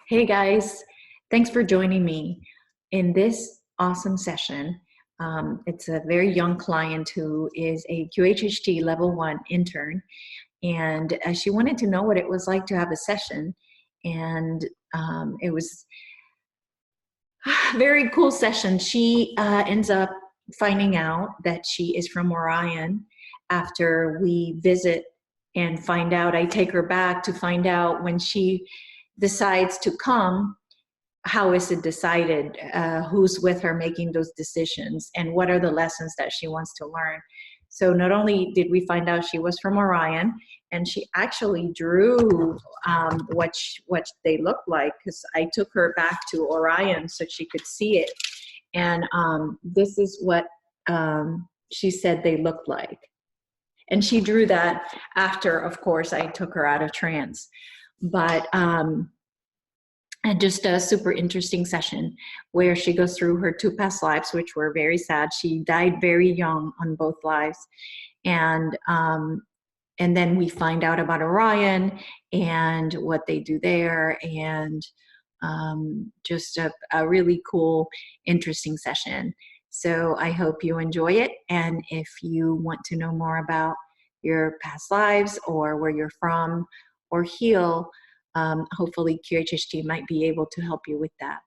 Hey guys, thanks for joining me in this awesome session. It's a very young client who is a QHHT level 1 intern, and she wanted to know what it was like to have a session, and it was a very cool session. She ends up finding out that she is from Orion after we visit and find out. I take her back to find out when she decides to come, how is it decided, who's with her making those decisions, and what are the lessons that she wants to learn. So not only did we find out she was from Orion, and she actually drew what they looked like, because I took her back to Orion so she could see it. And this is what she said they looked like. And she drew that after, of course, I took her out of trance. But and just a super interesting session where she goes through her 2 past lives, which were very sad. She died very young on both lives. And then we find out about Orion and what they do there, and just a really cool, interesting session. So I hope you enjoy it. And if you want to know more about your past lives or where you're from or heal, hopefully QHHT might be able to help you with that.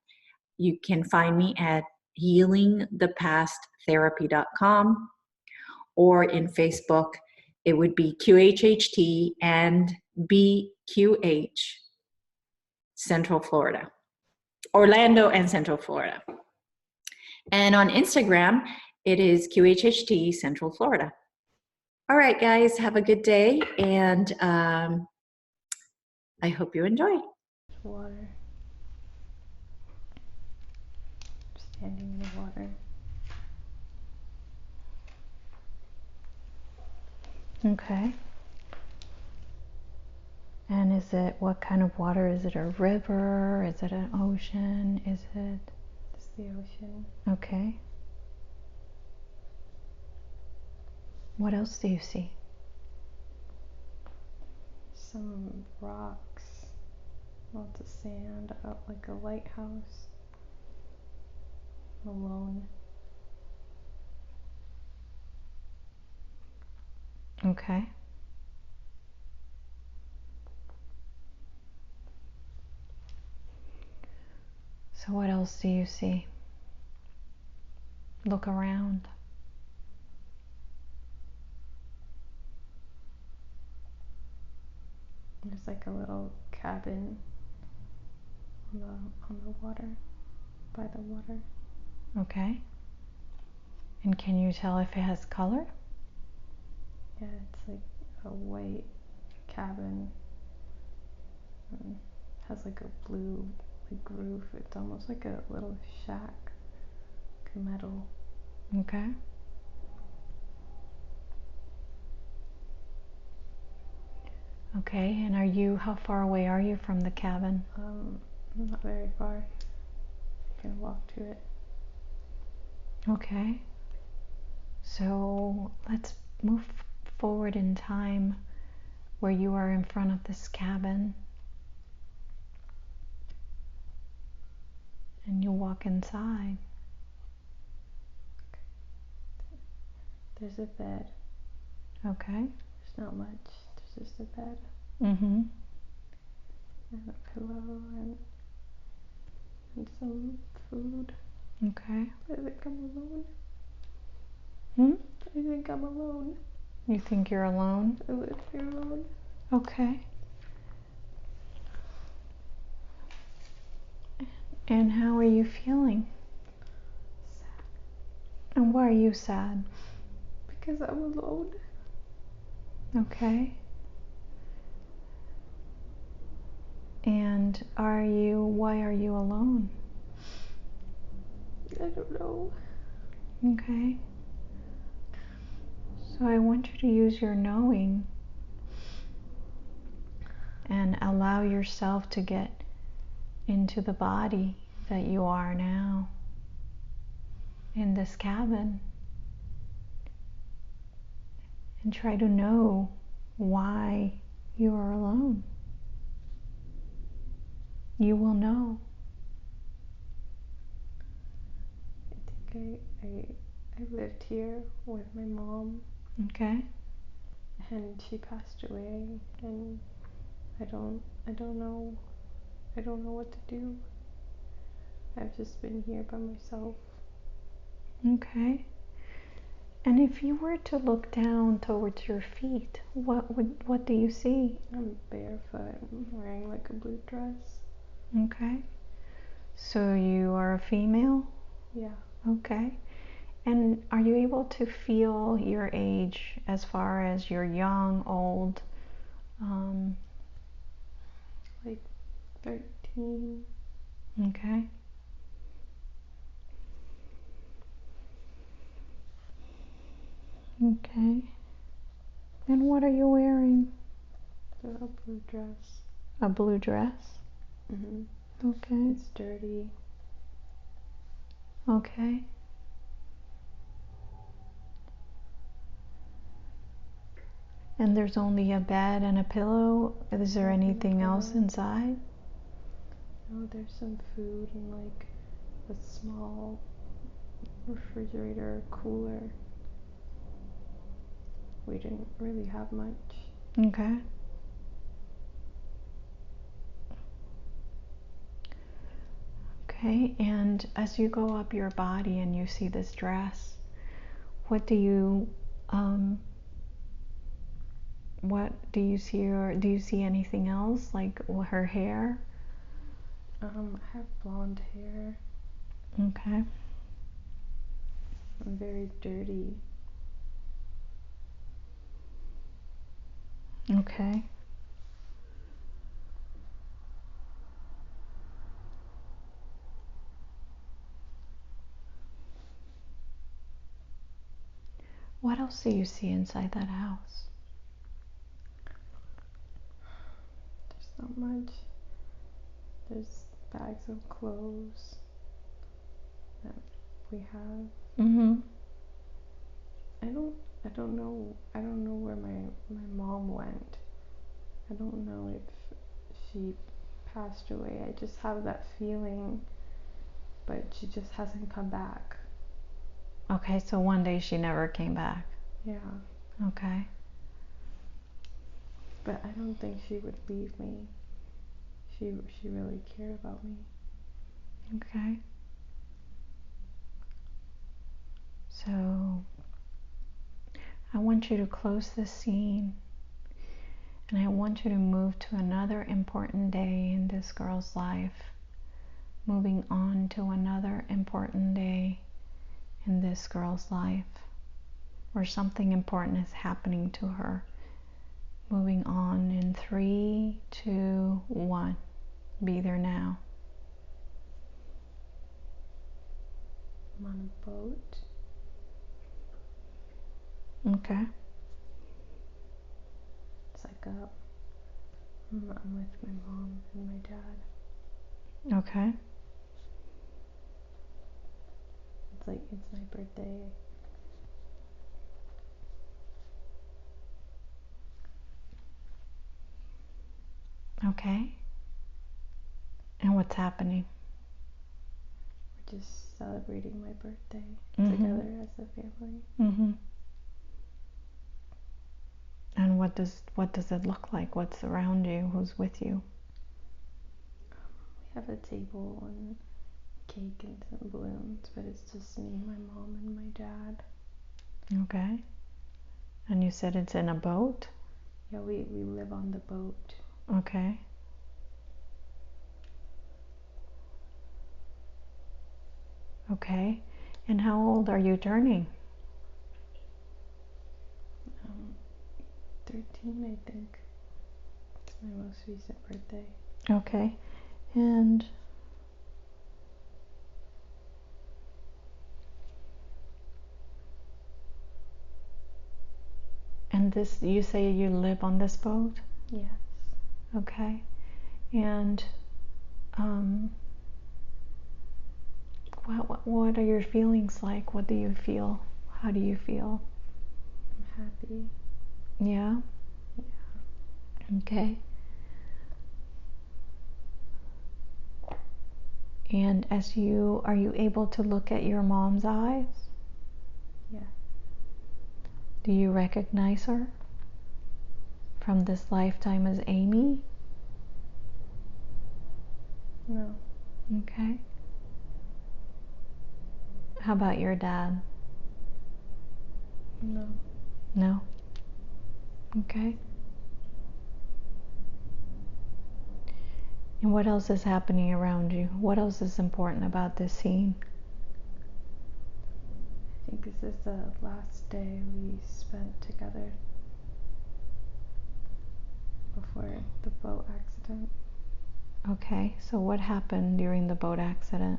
You can find me at healingthepasttherapy.com, or in Facebook, it would be QHHT and BQH Central Florida, Orlando and Central Florida. And on Instagram, it is QHHT Central Florida. All right, guys, have a good day, and I hope you enjoy. Water. Standing in the water. Okay. And is it, what kind of water? Is it a river? Is it an ocean? Is it? It's the ocean. Okay. What else do you see? Some rocks. Lots of sand. Out like a lighthouse. Alone. Okay. So what else do you see? Look around. There's like a little cabin on the water, by the water. Okay. And can you tell if it has color? Yeah, it's like a white cabin. Has like a blue like roof. It's almost like a little shack, like a metal. Okay. Okay, and how far away are you from the cabin? Not very far. You can walk to it. Okay. So let's move forward in time where you are in front of this cabin. And you walk inside. There's a bed. Okay. There's not much. There's just a bed. Mm-hmm. And a pillow and some food. Okay. I think I'm alone. I think I'm alone. You think you're alone? I live here alone. Okay. And how are you feeling? Sad. And why are you sad? Because I'm alone. Okay. And why are you alone? I don't know. Okay. So I want you to use your knowing and allow yourself to get into the body that you are now in this cabin, and try to know why you are alone. you will know. I think I lived here with my mom, Okay. and she passed away, and I don't know what to do. I've just been here by myself. Okay. And if you were to look down towards your feet, what do you see? I'm barefoot, I'm wearing like a blue dress. Okay. So you are a female? Yeah. Okay. And are you able to feel your age as far as you're young, old? Like 13. Okay. Okay. And what are you wearing? A blue dress. A blue dress? Mhm. Okay. It's dirty. Okay. And there's only a bed and a pillow? Is there Bed and a anything else pillow. inside? No, there's some food and like a small refrigerator cooler. We didn't really have much. Okay. Okay, and as you go up your body and you see this dress, what do you see, or do you see anything else, like her hair? I have blonde hair. Okay. I'm very dirty. Okay. What else do you see inside that house? There's not much. There's bags of clothes that we have. Mm-hmm. I don't know where my mom went. I don't know if she passed away. I just have that feeling, but she just hasn't come back. Okay, so one day she never came back. Yeah. Okay. But I don't think she would leave me. She really cared about me. Okay. So I want you to close this scene, and I want you to move to another important day in this girl's life, moving on to another important day in this girl's life, where something important is happening to her. Moving on in 3, 2, 1. Be there now. I'm on a boat. Okay. It's like I'm with my mom and my dad. Okay. It's my birthday. Okay. And what's happening? We're just celebrating my birthday Mm-hmm. together as a family. Mm-hmm. And what does it look like? What's around you? Who's with you? We have a table and cake and some balloons, but it's just me, my mom, and my dad. Okay. And you said it's in a boat? Yeah, we live on the boat. Okay. Okay. And how old are you turning? 13, I think. It's my most recent birthday. Okay. And this, you say you live on this boat? Yes. Okay. And what are your feelings like? What do you feel? How do you feel? I'm happy. Yeah? Yeah. Okay. And are you able to look at your mom's eyes? Yeah. Do you recognize her from this lifetime as Amy? No. Okay. How about your dad? No. No? Okay. And what else is happening around you? What else is important about this scene? I think this is the last day we spent together before the boat accident. Okay, so what happened during the boat accident?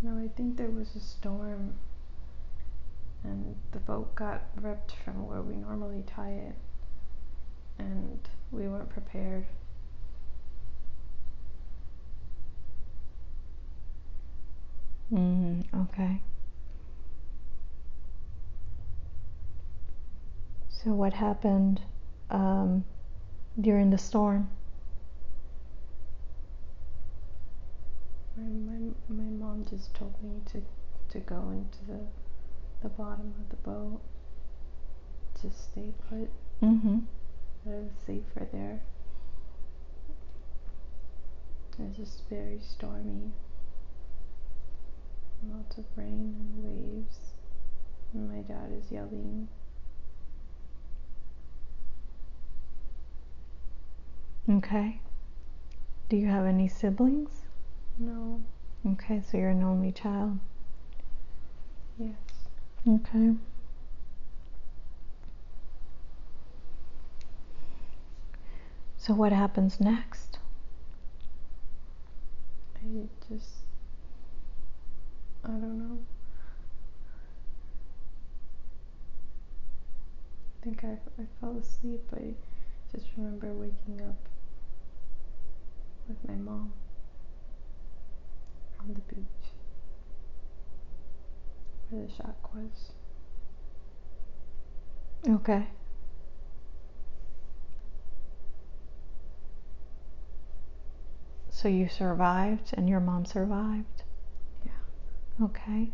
No, I think there was a storm and the boat got ripped from where we normally tie it, and we weren't prepared. Okay. So what happened during the storm? My mom just told me to go into the bottom of the boat, just stay put. Mm-hmm. That it was safer there. It was just very stormy. Lots of rain and waves. And my dad is yelling. Okay. Do you have any siblings? No. Okay, so you're an only child. Yes. Okay. So what happens next? I don't know. I think I fell asleep. I just remember waking up with my mom on the beach where the shack was. Okay. So you survived and your mom survived? Yeah. Okay.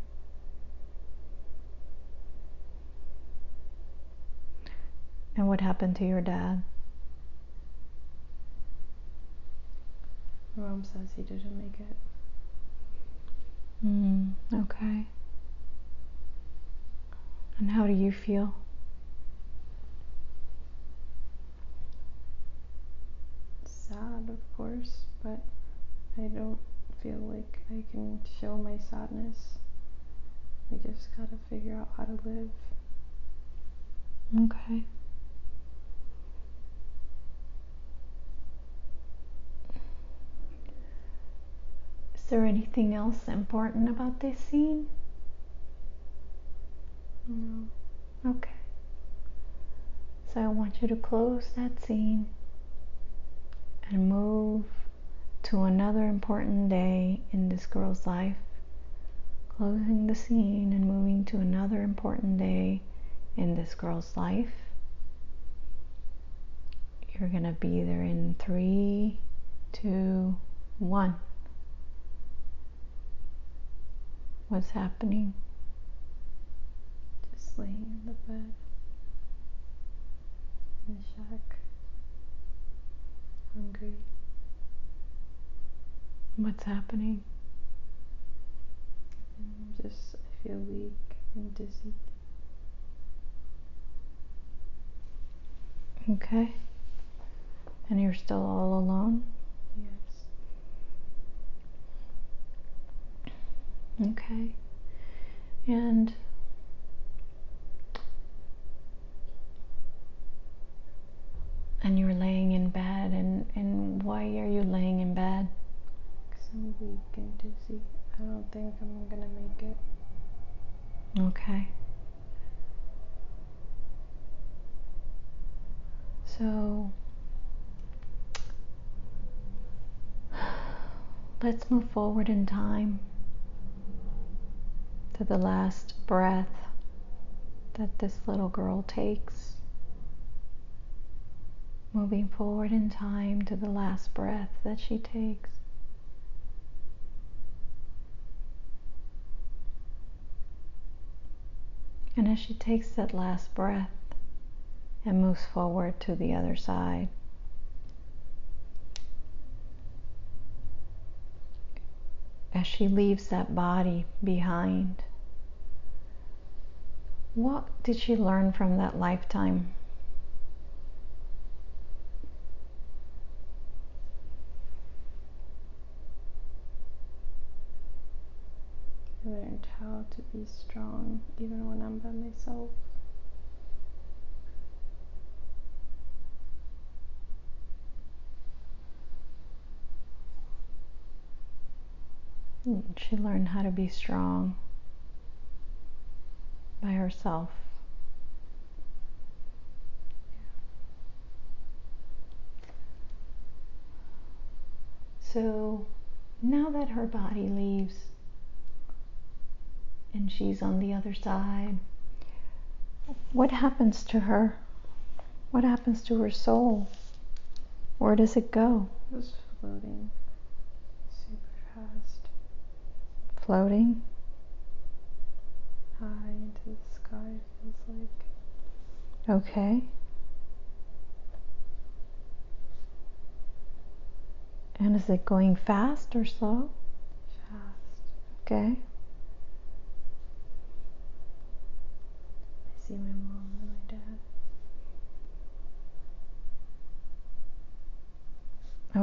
And what happened to your dad? My mom says he didn't make it. Okay. And how do you feel? Sad, of course, but I don't feel like I can show my sadness. We just gotta figure out how to live. Okay. Is there anything else important about this scene? No. Okay. So I want you to close that scene and move to another important day in this girl's life. Closing the scene and moving to another important day in this girl's life. You're going to be there in 3, 2, 1. What's happening? Just laying in the bed in the shack. Hungry. What's happening? I feel weak and dizzy. Okay. And you're still all alone? Yes. Okay. And you're laying in bed, and why are you laying in bed? Because I'm weak and dizzy. I don't think I'm gonna make it. Okay. So let's move forward in time to the last breath that this little girl takes. moving forward in time to the last breath that she takes. And as she takes that last breath and moves forward to the other side, as she leaves that body behind, what did she learn from that lifetime? I learned how to be strong even when I'm by myself. She learned how to be strong by herself. So now that her body leaves and she's on the other side, what happens to her? What happens to her soul? Where does it go? It was floating super fast, Floating? high into the sky, feels like. Okay. And is it going fast or slow? Fast. Okay. I see my mom and my dad.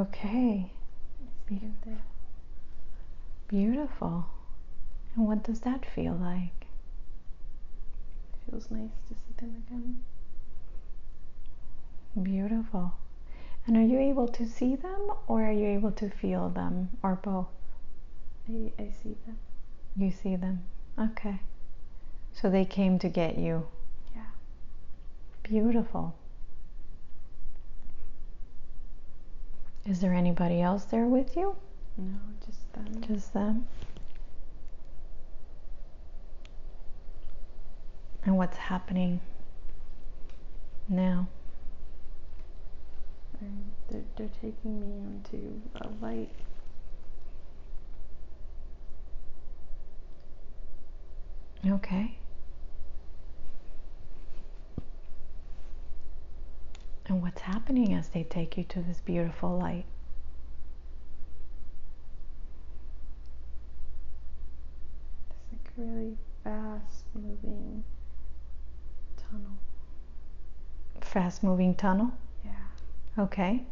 Okay. I see them there. Beautiful. And what does that feel like? It feels nice to see them again. Beautiful. And are you able to see them or are you able to feel them or both? I see them. You see them. Okay. So they came to get you. Yeah. Beautiful. Is there anybody else there with you? No, just them. Just them? And what's happening now? And they're taking me onto a light. Okay. And what's happening as they take you to this beautiful light? It's like a really fast moving tunnel. Fast moving tunnel? Yeah. Okay.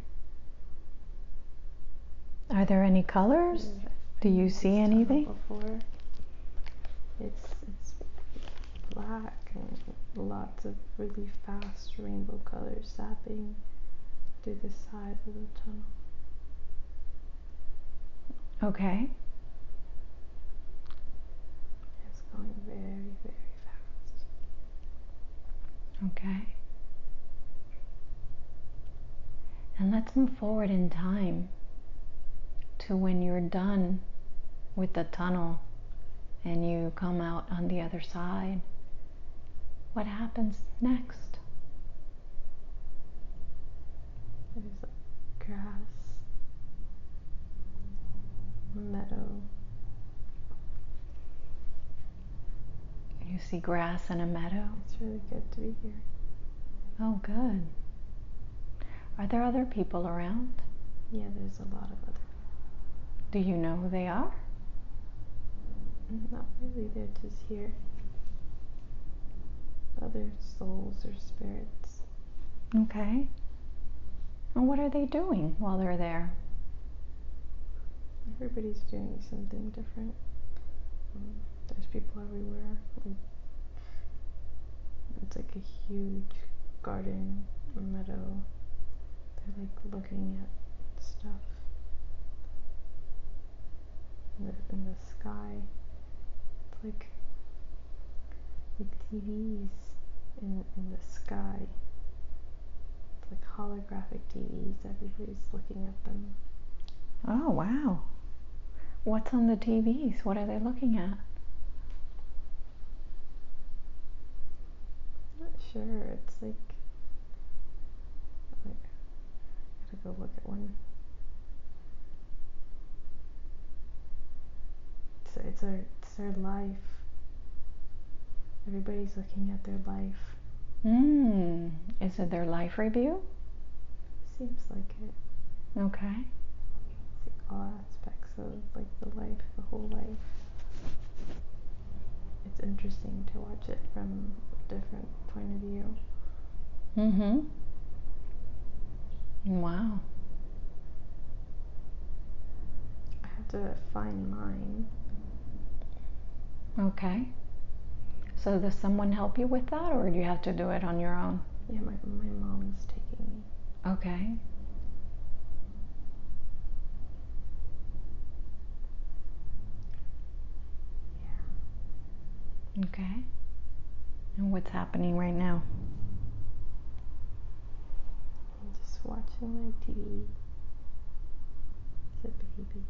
Are there any colors? Do you see anything? Before. It's black and lots of really fast rainbow colors zapping through the sides of the tunnel. Okay. It's going very, very fast. Okay. And let's move forward in time to when you're done with the tunnel and you come out on the other side. What happens next? There's grass, a meadow. You see grass and a meadow? It's really good to be here. Oh, good. Are there other people around? Yeah, there's a lot of other. Do you know who they are? Not really, they're just here. Other souls or spirits. Okay. And what are they doing while they're there? Everybody's doing something different. There's people everywhere. It's like a huge garden or meadow. They're like looking at stuff in the sky. It's like TVs in the sky. It's like holographic TVs. Everybody's looking at them. Oh, wow. What's on the TVs? What are they looking at? Not sure. It's like go look at one. It's their life. Everybody's looking at their life. Is it their life review? Seems like it. Okay. See all aspects of like the life, the whole life. It's interesting to watch it from a different point of view. Wow. I have to find mine. Okay. So does someone help you with that, or do you have to do it on your own? Yeah, my mom's taking me. Okay. Yeah. Okay. And what's happening right now? I'm just watching my TV. It's a baby.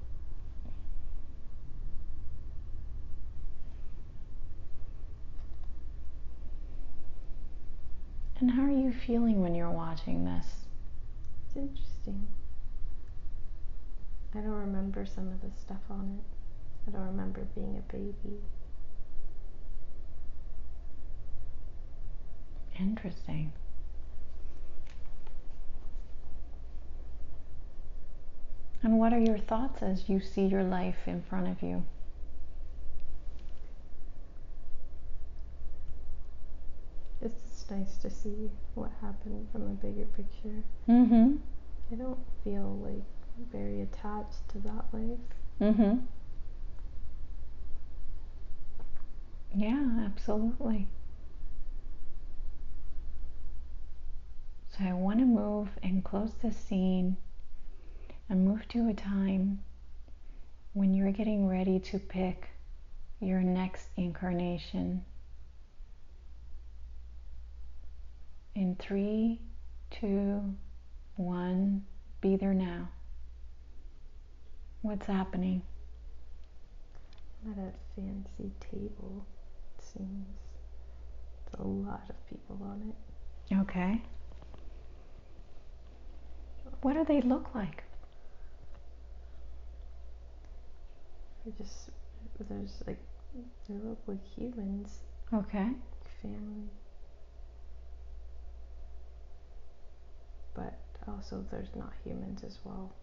And how are you feeling when you're watching this? It's interesting. I don't remember some of the stuff on it. I don't remember being a baby. Interesting. And what are your thoughts as you see your life in front of you? It's just nice to see what happened from a bigger picture. I don't feel like very attached to that life. Yeah, absolutely. So I want to move and close the scene and move to a time when you're getting ready to pick your next incarnation. In 3, 2, 1, be there now. What's happening? I'm at a fancy table, it seems. There's a lot of people on it. Okay. What do they look like? They look like humans. Okay. Family. But also there's not humans as well.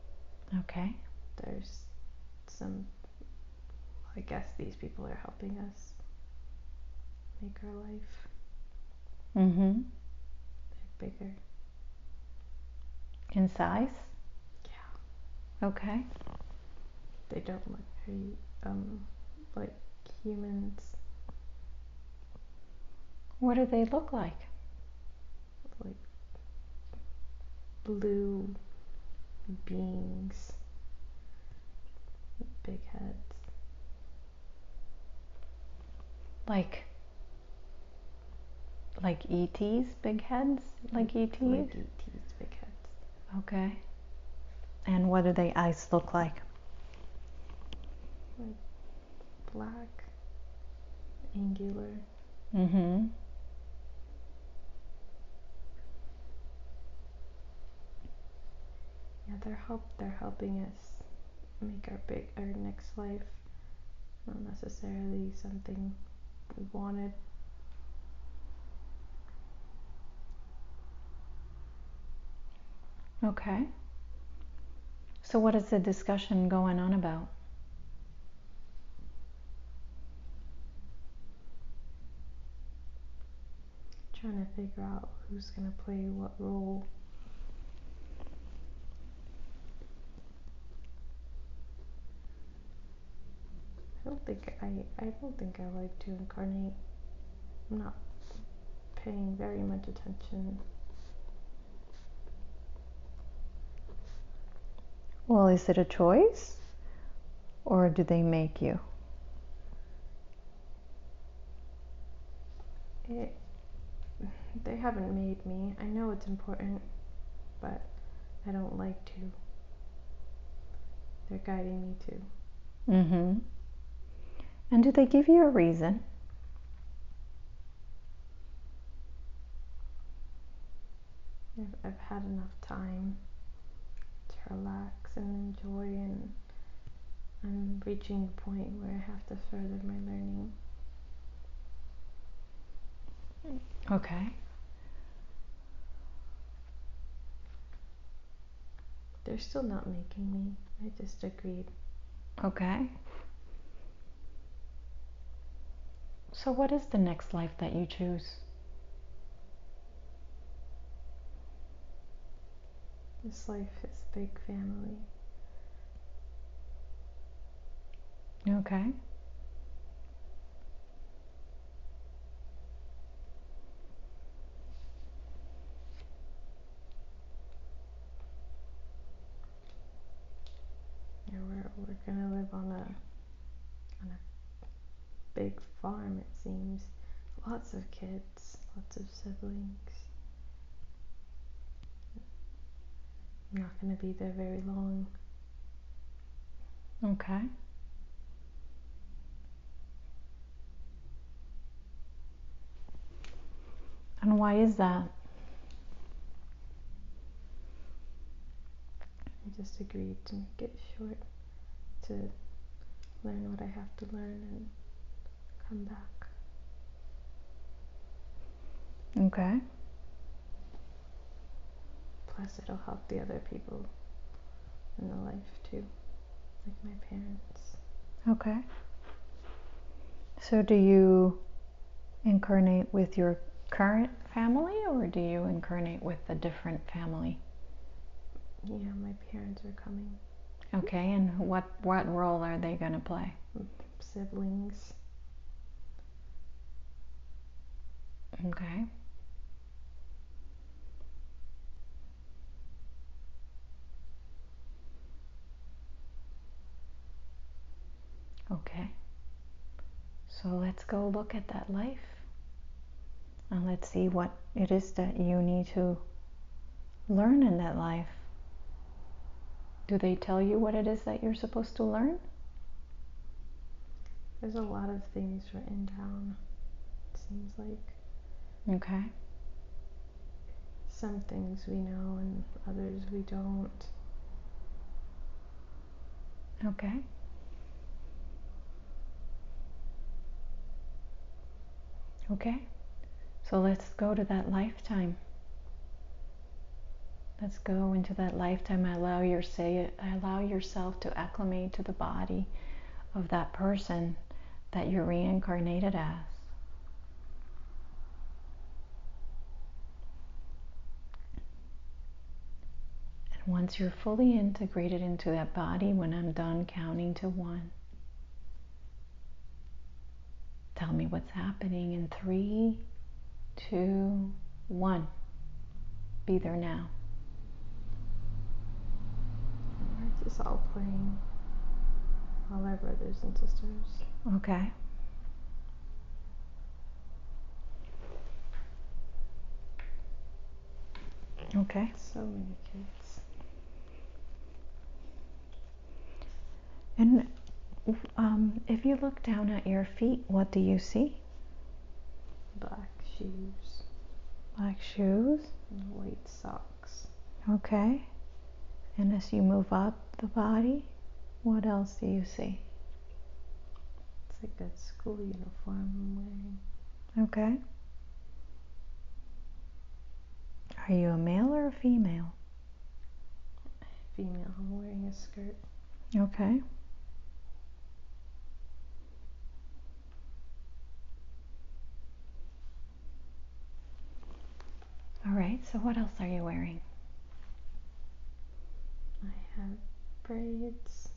Okay. There's some, I guess these people are helping us make our life. They're bigger. In size? Yeah. Okay. They don't look very, like humans. What do they look like? Like blue beings. Big heads. Like ETs, big heads? Like ETs? Like ETs, big heads. Okay. And what do their eyes look like? Like black, angular. Yeah, they're helping us make our next life. Not necessarily something we wanted. Okay. So what is the discussion going on about? Trying to figure out who's gonna play what role. I don't think I like to incarnate. I'm not paying very much attention. Well, is it a choice? Or do they make you? They haven't made me. I know it's important, but I don't like to. They're guiding me to. And do they give you a reason? I've had enough time. relax and enjoy, and I'm reaching the point where I have to further my learning. Okay. They're still not making me. I just agreed. Okay. So what is the next life that you choose? This life is a big family. Okay. Yeah, we're gonna live on a big farm, it seems. Lots of kids, lots of siblings. I'm not gonna be there very long. Okay. And why is that? I just agreed to make it short, to learn what I have to learn and come back. Okay. Plus it'll help the other people in the life too, like my parents. Okay. So do you incarnate with your current family, or do you incarnate with a different family? Yeah, my parents are coming. Okay, and what role are they going to play? Siblings. Okay. Okay. So let's go look at that life. And let's see what it is that you need to learn in that life. Do they tell you what it is that you're supposed to learn? There's a lot of things written down, it seems like. Okay. Some things we know and others we don't. Okay. Okay. So let's go to that lifetime. Let's go into that lifetime. Allow yourself to acclimate to the body of that person that you're reincarnated as. And once you're fully integrated into that body, when I'm done counting to 1, tell me what's happening in 3, 2, 1. Be there now. And we're just all playing, all our brothers and sisters. Okay. Okay. So many kids. And if you look down at your feet, what do you see? Black shoes Black shoes. and white socks. Okay. And as you move up the body, what else do you see? It's like a school uniform I'm wearing. Okay. Are you a male or a female? Female, I'm wearing a skirt. Okay. All right, so what else are you wearing? I have braids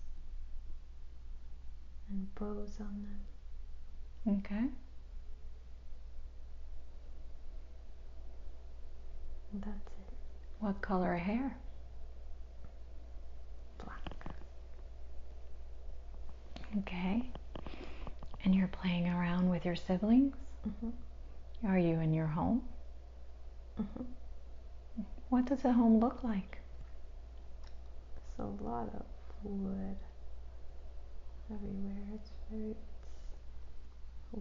and bows on them. Okay. And that's it. What color hair? Black. Okay. And you're playing around with your siblings? Mm-hmm. Are you in your home? Mm-hmm. What does a home look like? There's a lot of wood everywhere. It's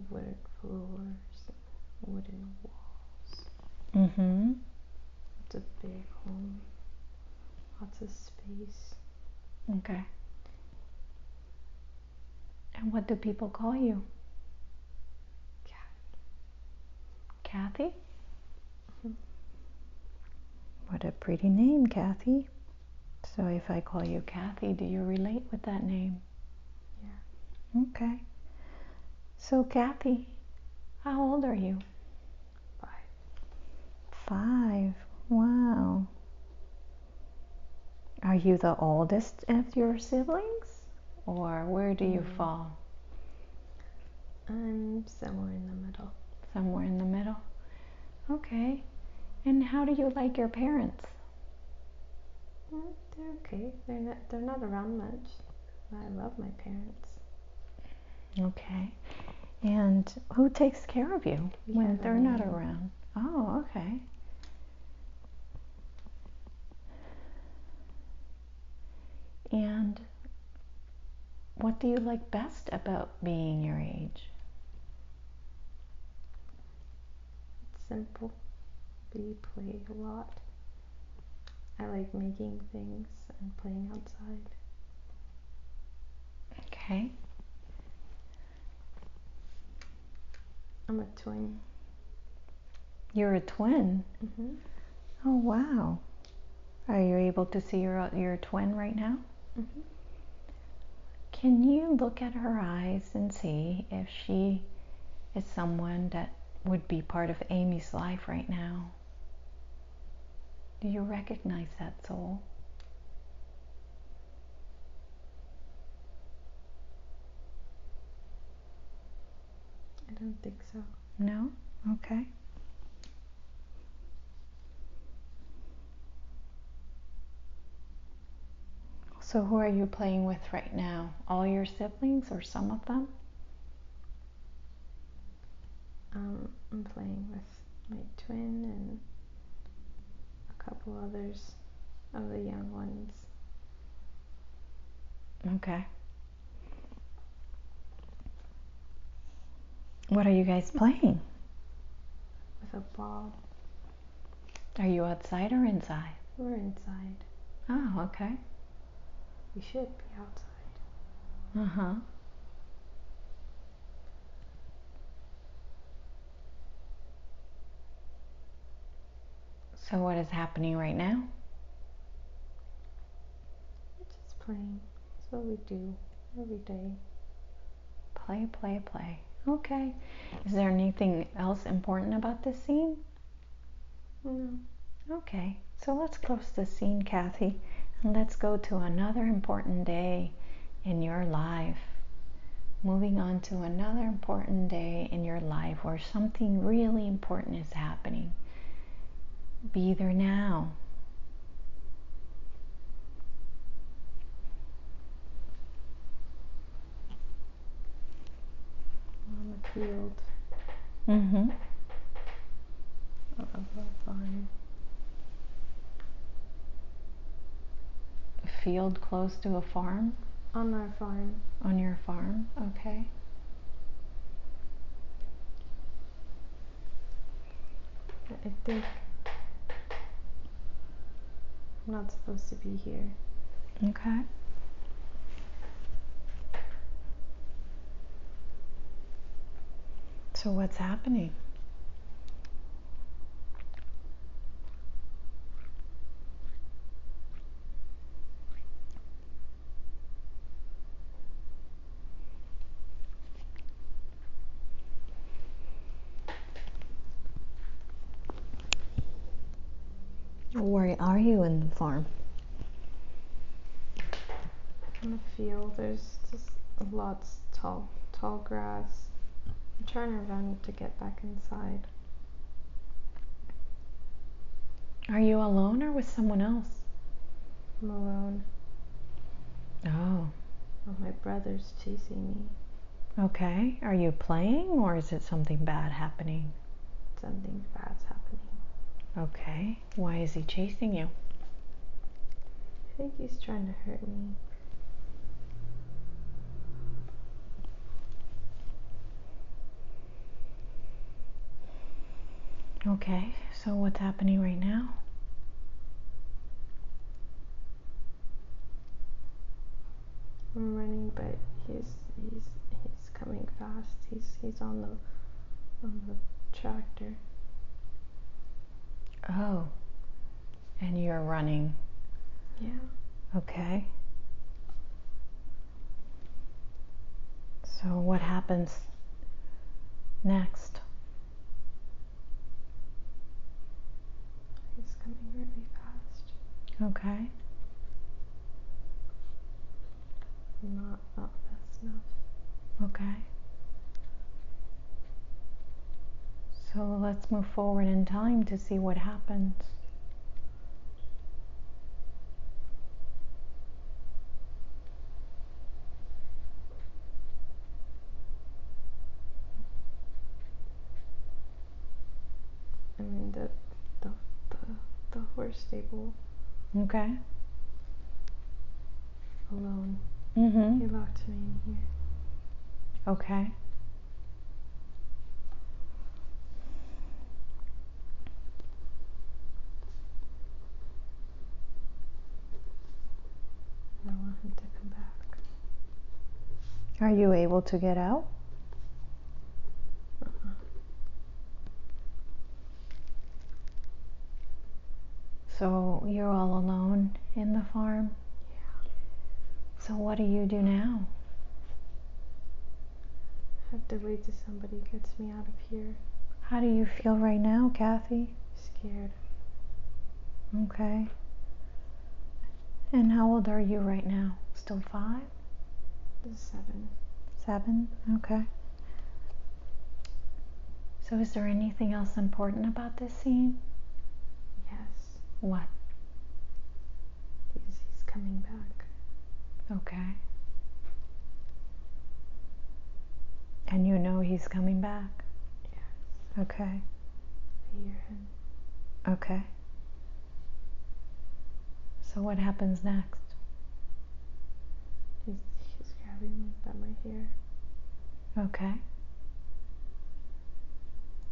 wooden floors, wooden walls. Mm-hmm. It's a big home. lots of space. Okay. And what do people call you? Kathy? Mhm. What a pretty name, Kathy. So if I call you Kathy, do you relate with that name? Yeah. Okay. So Kathy, how old are you? 5. 5. Wow. Are you the oldest of your siblings? Or where do you fall? I'm somewhere in the middle. Somewhere in the middle. Okay. And how do you like your parents? They're okay. They're not around much. I love my parents. Okay. And who takes care of you We when have a they're not nanny. around? Oh, okay. And what do you like best about being your age? It's simple. We play a lot. I like making things and playing outside. Okay. I'm a twin. You're a twin? Mhm. Oh, wow. Are you able to see your twin right now? Mhm. Can you look at her eyes and see if she is someone that would be part of Amy's life right now? Do you recognize that soul? I don't think so. No? Okay. So who are you playing with right now? All your siblings or some of them? I'm playing with my twin and a couple others of the young ones. Okay. What are you guys playing? With a ball. Are you outside or inside? We're inside. Oh, okay. We should be outside. Uh-huh. So what is happening right now? We're just playing. That's what we do every day. Play, play, play. Okay. Is there anything else important about this scene? No. Okay. So let's close the scene, Kathy, and let's go to another important day in your life. Moving on to another important day in your life where something really important is happening. Be there now. On the field Mm-hmm. of a farm. A field close to a farm? On our farm. On your farm? Okay. I think I'm not supposed to be here. Okay. So what's happening? Where are you in the farm? On the field, there's just lots tall grass. I'm trying to run to get back inside. Are you alone or with someone else? I'm alone. Oh, Oh, my brother's chasing me. okay. Are you playing or is it something bad happening? Something bad's happening. Okay. Why is he chasing you? I think he's trying to hurt me. Okay. So what's happening right now? fast. He's on the tractor. Oh. And you're running. Yeah. Okay. So what happens next? He's coming really fast. Okay. Not fast enough. Okay. So let's move forward in time to see what happens. I'm in the horse stable Okay. alone. Mm-hmm. He locked me in here. Okay. I want him to come back. Are you able to get out? So you're all alone in the farm? Yeah. So what do you do now? I have to wait till somebody gets me out of here. How do you feel right now, Kathy? Scared. Okay. And how old are you right now? Still 5? 7. 7? Okay. So is there anything else important about this scene? Yes. What? He's coming back. Okay. And you know he's coming back? Yes. Okay. I hear him. Okay. So what happens next? He's grabbing me by my hair. Okay.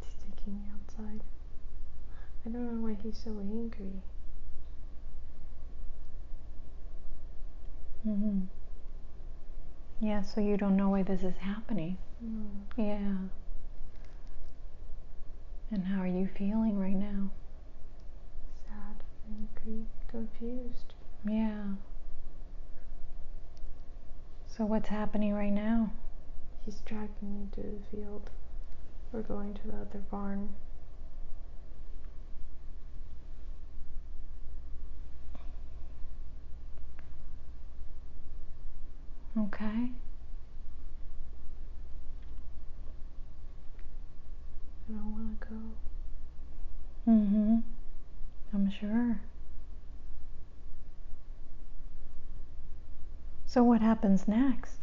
He's taking me outside. I don't know why he's so angry. Mm-hmm. Yeah, so you don't know why this is happening. No. Yeah. And how are you feeling right now? Sad, angry, confused. Yeah. So what's happening right now? He's dragging me to the field. We're going to the other barn. Okay. I don't want to go. Mm-hmm. I'm sure. So what happens next?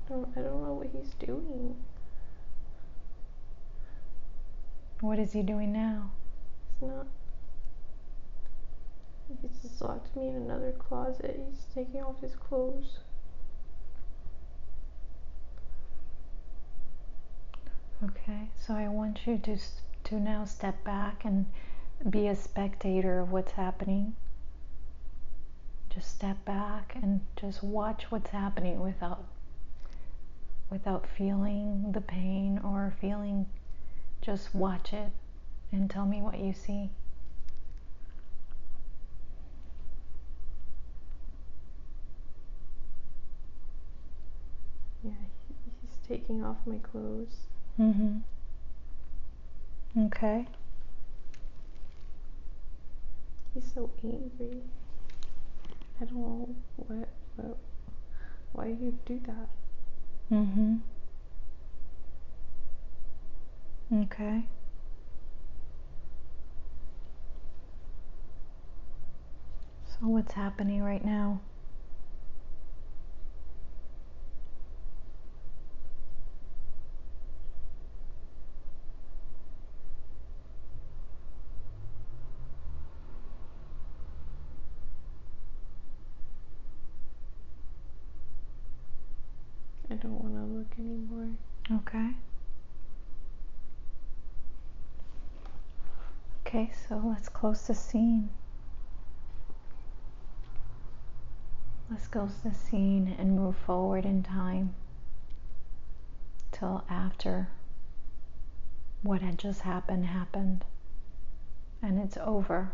I don't know what he's doing. What is he doing now? He's not. He's just locked me in another closet. He's taking off his clothes. Okay, so I want you to now step back and be a spectator of what's happening. Just step back and just watch what's happening without feeling the pain or feeling, just watch it and tell me what you see. Yeah, he's taking off my clothes. Mm-hmm. Okay. He's so angry. I don't know why you do that. Mm-hmm. Okay. So what's happening right now? I don't want to look anymore. Okay. Okay, so let's close the scene. Let's close the scene and move forward in time till after what had just happened, and it's over.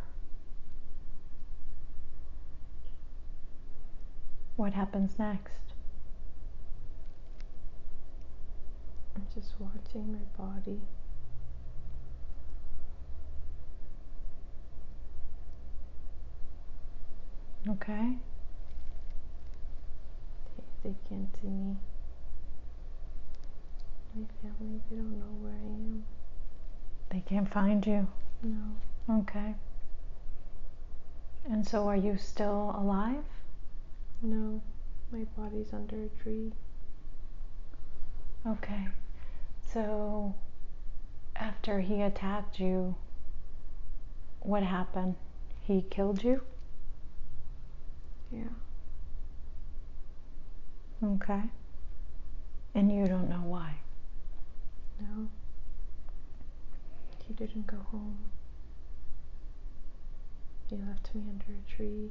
What happens next? I'm just watching my body. Okay. They can't see me. My family, they don't know where I am. They can't find you. No. Okay. And so are you still alive? No. My body's under a tree. Okay. So after he attacked you, what happened? He killed you? Yeah. Okay. And you don't know why? No. He didn't go home. He left me under a tree.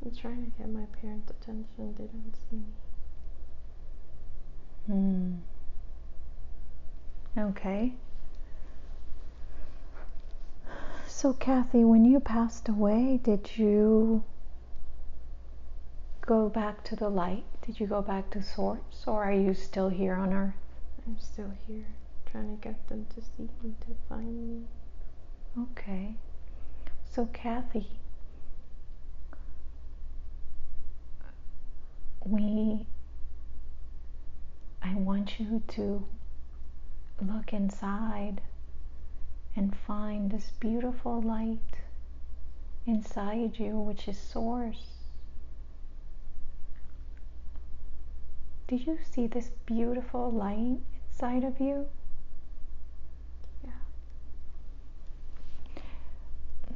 I'm trying to get my parents' attention. They don't see me. Okay. So Kathy, when you passed away, did you go back to the light? Did you go back to source, or are you still here on earth? I'm still here, trying to get them to see me, to find me. Okay. So Kathy, I want you to look inside and find this beautiful light inside you, which is source. Do you see this beautiful light inside of you? Yeah.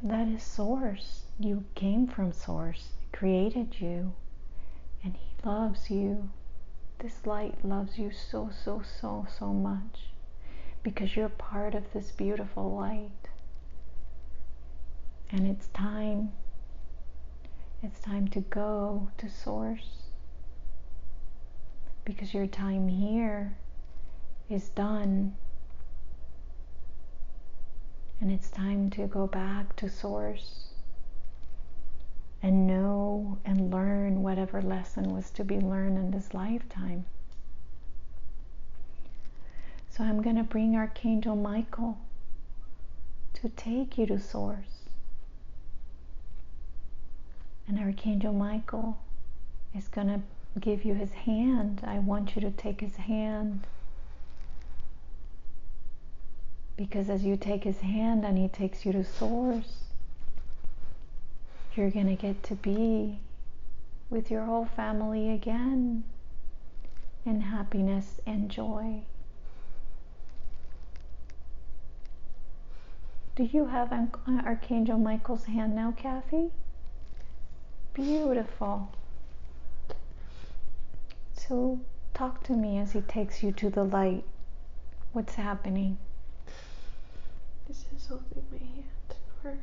That is source. You came from source. It created you, and he loves you. This light loves you so, so, so, so much, because you're part of this beautiful light. And it's time to go to source, because your time here is done, and it's time to go back to source and know and learn whatever lesson was to be learned in this lifetime. So I'm going to bring Archangel Michael to take you to source. And Archangel Michael is going to give you his hand. I want you to take his hand, because as you take his hand and he takes you to source, you're going to get to be with your whole family again in happiness and joy. Do you have Archangel Michael's hand now, Kathy? Beautiful. So talk to me as he takes you to the light. What's happening? This is holding my hand. We're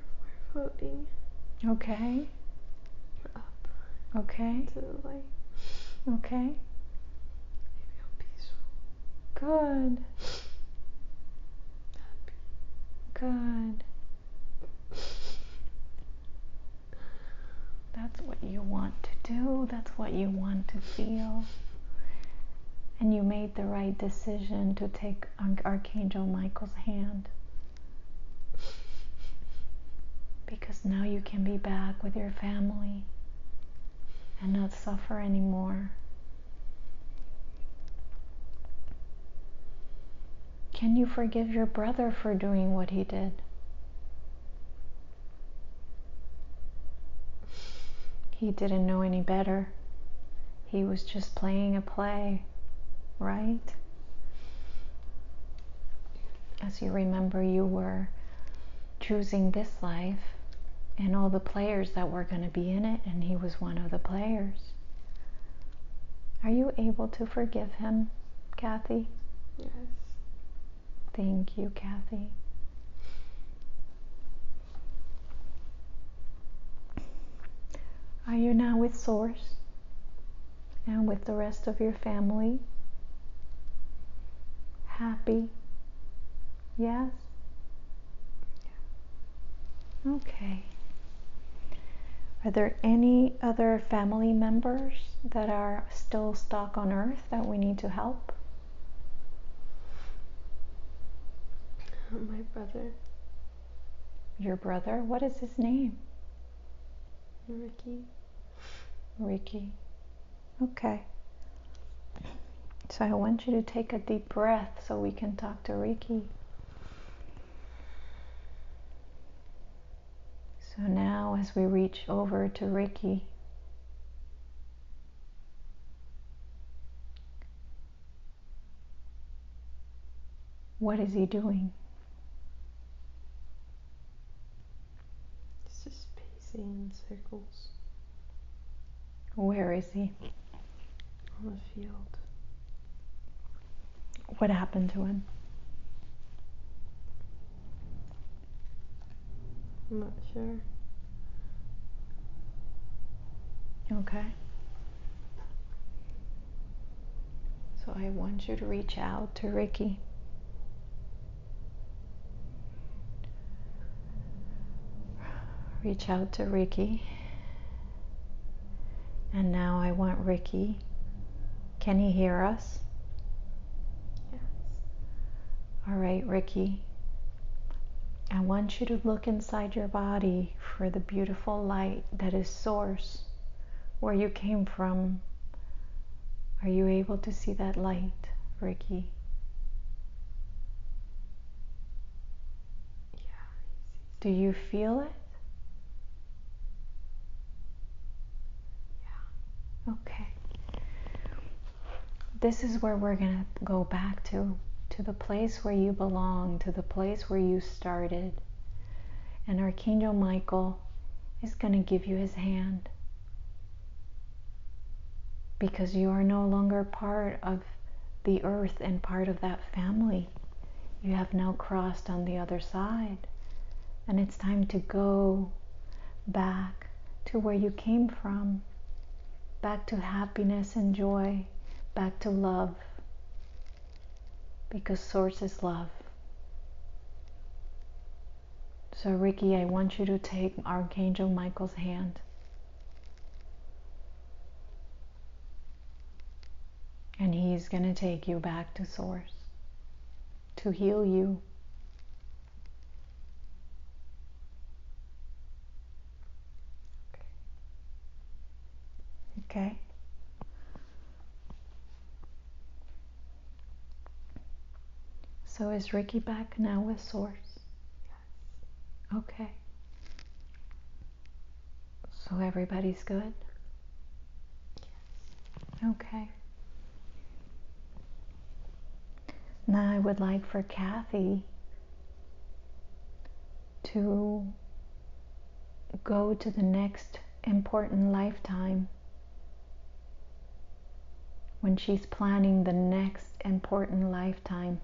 floating Okay. up Okay. to the light. Okay. I feel peaceful. Good. Happy. Good. That's what you want to do. That's what you want to feel. And you made the right decision to take Archangel Michael's hand, because now you can be back with your family and not suffer anymore. Can you forgive your brother for doing what he did? He didn't know any better. He was just playing a play, right? As you remember, you were choosing this life and all the players that were going to be in it, and he was one of the players. Are you able to forgive him, Kathy? Yes. Thank you, Kathy. Are you now with Source and with the rest of your family? Happy? Yes? Okay. Are there any other family members that are still stuck on Earth that we need to help? My brother, Your brother? What is his name? Ricky. Ricky. Okay. So I want you to take a deep breath so we can talk to Ricky. So now as we reach over to Ricky, what is he doing? He's just pacing in circles Where is he? on the field. What happened to him? I'm not sure. Okay. So I want you to reach out to Ricky. Reach out to Ricky. And now I want Ricky. Can he hear us? Yes. All right, Ricky. I want you to look inside your body for the beautiful light that is Source, where you came from. Are you able to see that light, Ricky? Yeah. Do you feel it? Yeah. Okay. This is where we're going to go back to the place where you belong, to the place where you started. And Archangel Michael is going to give you his hand, because you are no longer part of the earth and part of that family. You have now crossed on the other side, and it's time to go back to where you came from, back to happiness and joy, back to love, because Source is love. So Ricky, I want you to take Archangel Michael's hand. And he's going to take you back to Source to heal you. Okay? So is Ricky back now with Source? Yes. Okay. So everybody's good? Yes. Okay. Now I would like for Kathy to go to the next important lifetime, when she's planning the next important lifetime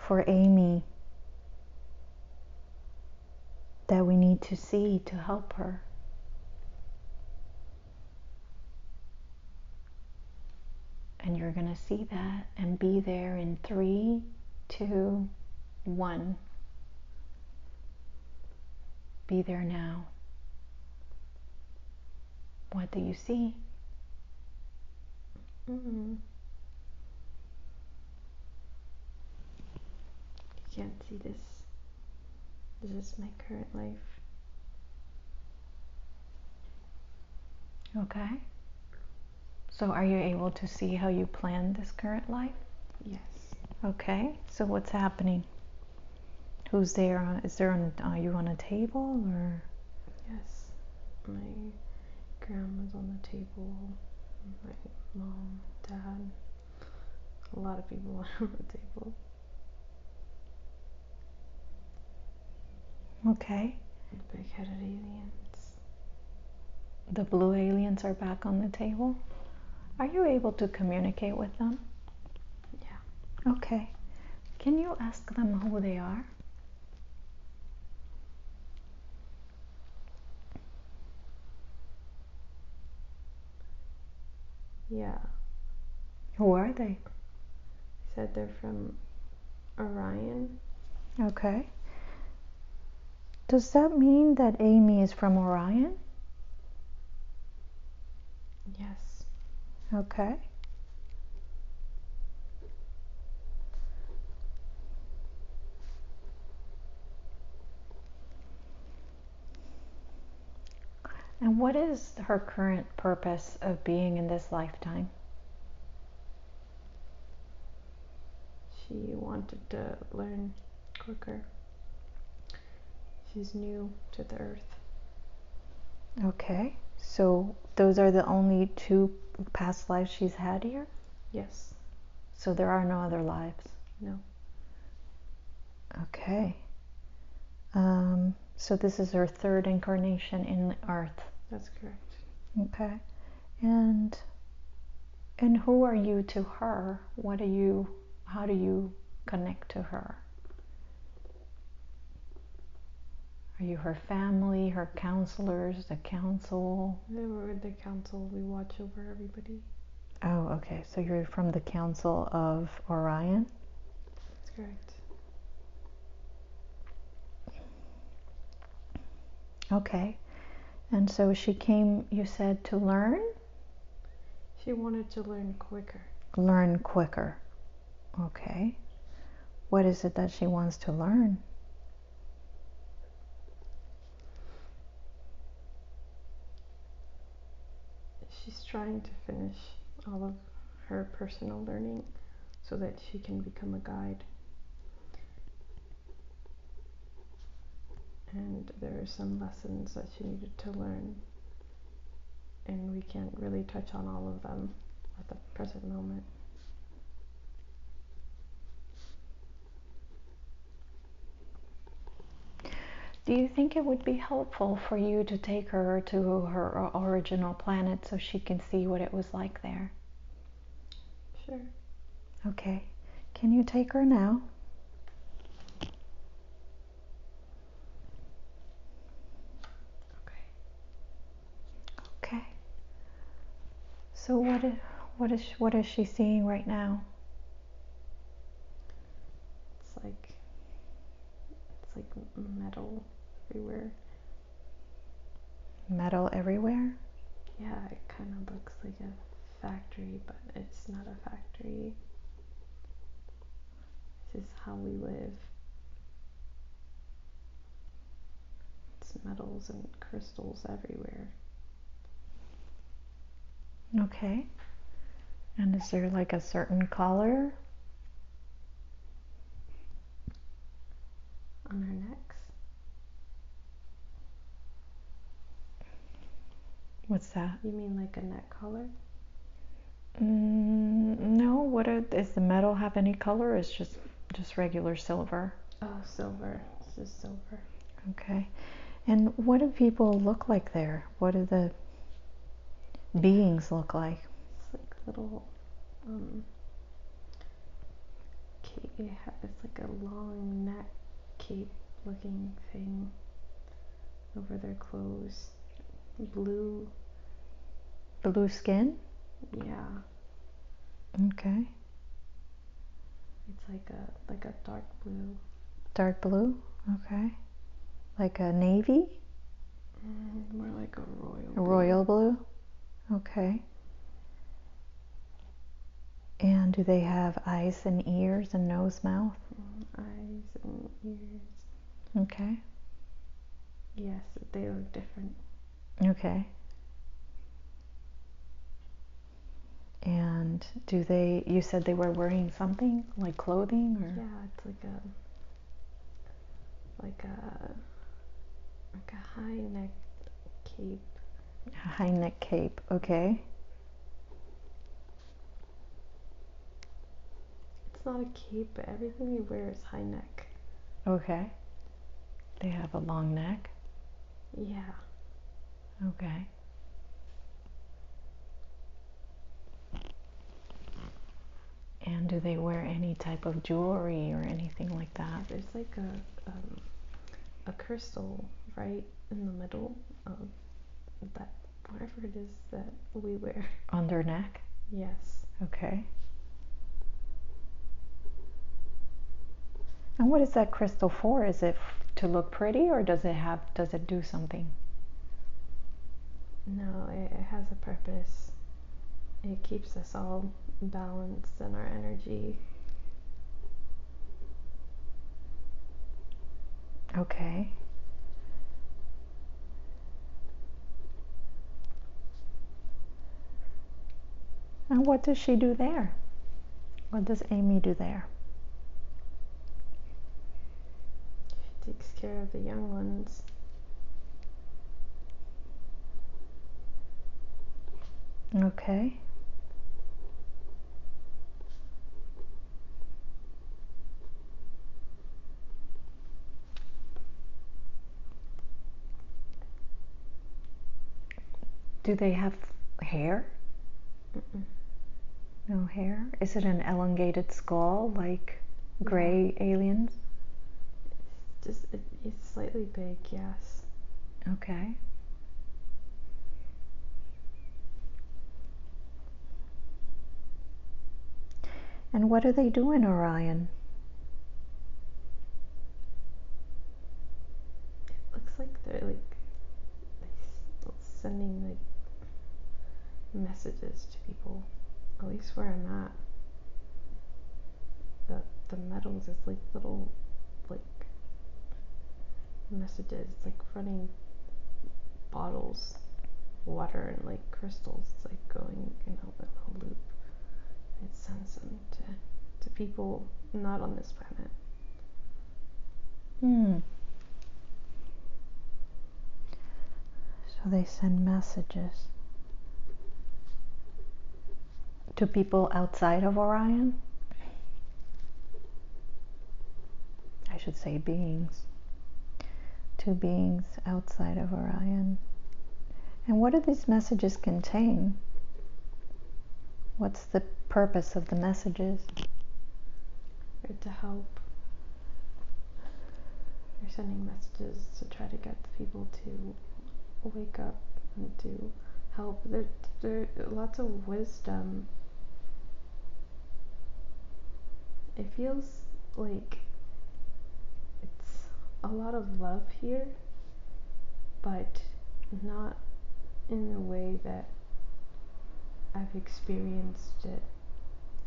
for Amy that we need to see to help her. And you're going to see that and be there in 3, 2, 1. Be there now. What do you see? You can't see this. This is my current life. Okay. So are you able to see how you planned this current life? Yes. Okay. So what's happening? Who's there? Is there are you on a table or? Yes. My grandma's on the table. My mom, dad. A lot of people are on the table. Okay. The big-headed aliens. The blue aliens are back on the table. Are you able to communicate with them? Yeah. Okay. Can you ask them who they are? Yeah. Who are they? He said they're from Orion. Okay. Does that mean that Amy is from Orion? Yes. Okay. And what is her current purpose of being in this lifetime? She wanted to learn quicker. She's new to the earth. Okay. So those are the only 2 past lives she's had here? Yes. So there are no other lives? No. Okay. So this is her 3rd incarnation in Earth. That's correct. Okay. And who are you to her? How do you connect to her? Are you her family, her counselors, the council? We're the council. We watch over everybody. Oh, okay. So you're from the Council of Orion? That's correct. Okay. And so she came, you said, to learn? She wanted to learn quicker. Learn quicker. Okay. What is it that she wants to learn? She's trying to finish all of her personal learning so that she can become a guide. And there are some lessons that she needed to learn, and we can't really touch on all of them at the present moment. Do you think it would be helpful for you to take her to her original planet so she can see what it was like there? Sure. Okay. Can you take her now? Okay. Okay. So what is she seeing right now? It's like metal everywhere. Metal everywhere? Yeah, it kind of looks like a factory, but it's not a factory. This is how we live. It's metals and crystals everywhere. Okay. And is there like a certain color? On our necks. What's that? You mean like a neck collar? No. Does the metal have any color? It's just regular silver. Oh, silver. It's just silver. Okay. And what do people look like there? What do the beings look like? It's like little cape. It's like a long neck cape looking thing over their clothes. Blue. Blue skin? Yeah. Okay. It's like a dark blue. Dark blue? Okay. Like a navy? More like a royal A blue. royal blue? Okay. And do they have eyes and ears and nose, mouth? Eyes and ears. Okay. Yes, they look different. Okay. And you said they were wearing something like clothing or? Yeah, it's like a high neck cape. A high neck cape, okay. It's not a cape, but everything we wear is high neck. Okay. They have a long neck? Yeah. Okay. And do they wear any type of jewelry or anything like that? Yeah, there's like a crystal right in the middle of that, whatever it is that we wear. On their neck? Yes. Okay. And what is that crystal for? Is it to look pretty, or does it do something? No, it has a purpose. It keeps us all balanced in our energy. Okay. And what does she do there? What does Amy do there? She takes care of the young ones. Okay. Do they have hair? Mm-mm. No hair? Is it an elongated skull like gray aliens? It's slightly big, yes. Okay. And what do they do in Orion? It looks like they're sending like messages to people. At least where I'm at. The metals is like little like messages. It's like running bottles, water and like crystals. It's like going in a loop. It sends them to people not on this planet. So they send messages to people outside of Orion? I should say beings. To beings outside of Orion. And what do these messages contain? What's the purpose of the messages? Or to help. They're sending messages to try to get the people to wake up and to help. There lots of wisdom. It feels like it's a lot of love here, but not in the way that I've experienced it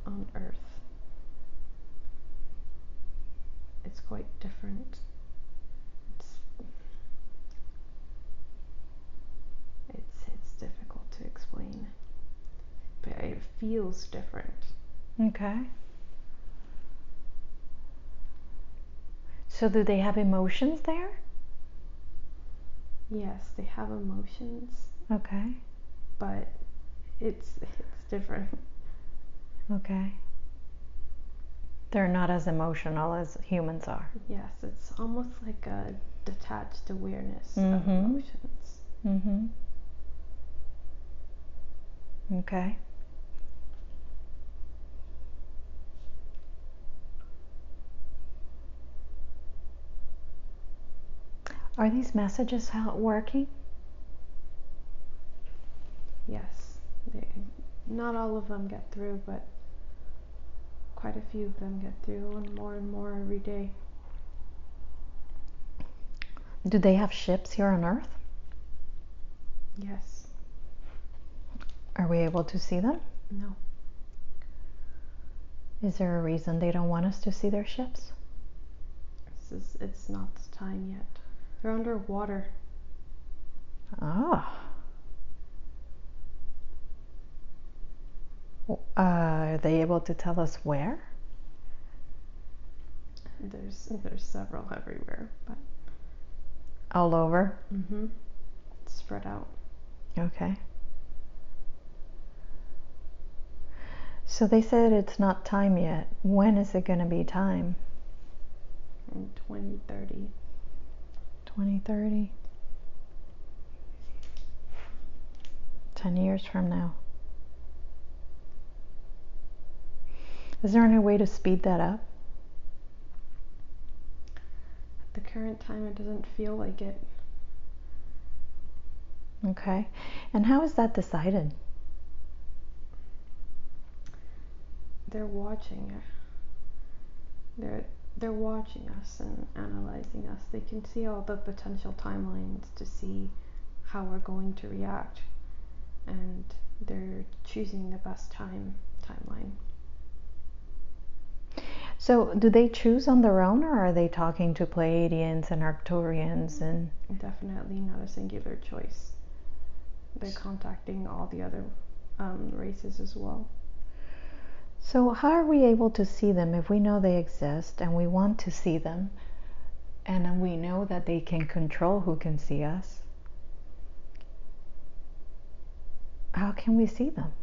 on Earth. It's quite different. It's difficult to explain, but it feels different. Okay. So do they have emotions there? Yes, they have emotions, Okay. but it's different. Okay. They're not as emotional as humans are. Yes, it's almost like a detached awareness of Mm-hmm. emotions. Mm-hmm. Okay. Are these messages working? Yes, not all of them get through, but quite a few of them get through, and more every day. Do they have ships here on Earth? Yes. Are we able to see them? No. Is there a reason they don't want us to see their ships? It's not the time yet. They're underwater. Ah. Are they able to tell us where? There's several everywhere, but All over? spread out. Okay. So they said it's not time yet. When is it going to be time? In 2030. 2030. 10 years from now. Is there any way to speed that up? At the current time, it doesn't feel like it. Okay. And how is that decided? they're watching it. They're watching us and analyzing us. They can see all the potential timelines to see how we're going to react, and they're choosing the best timeline. So do they choose on their own, or are they talking to Pleiadians and Arcturians and? Definitely not a singular choice. They're contacting all the other races as well. So how are we able to see them if we know they exist and we want to see them, and we know that they can control who can see us? How can we see them?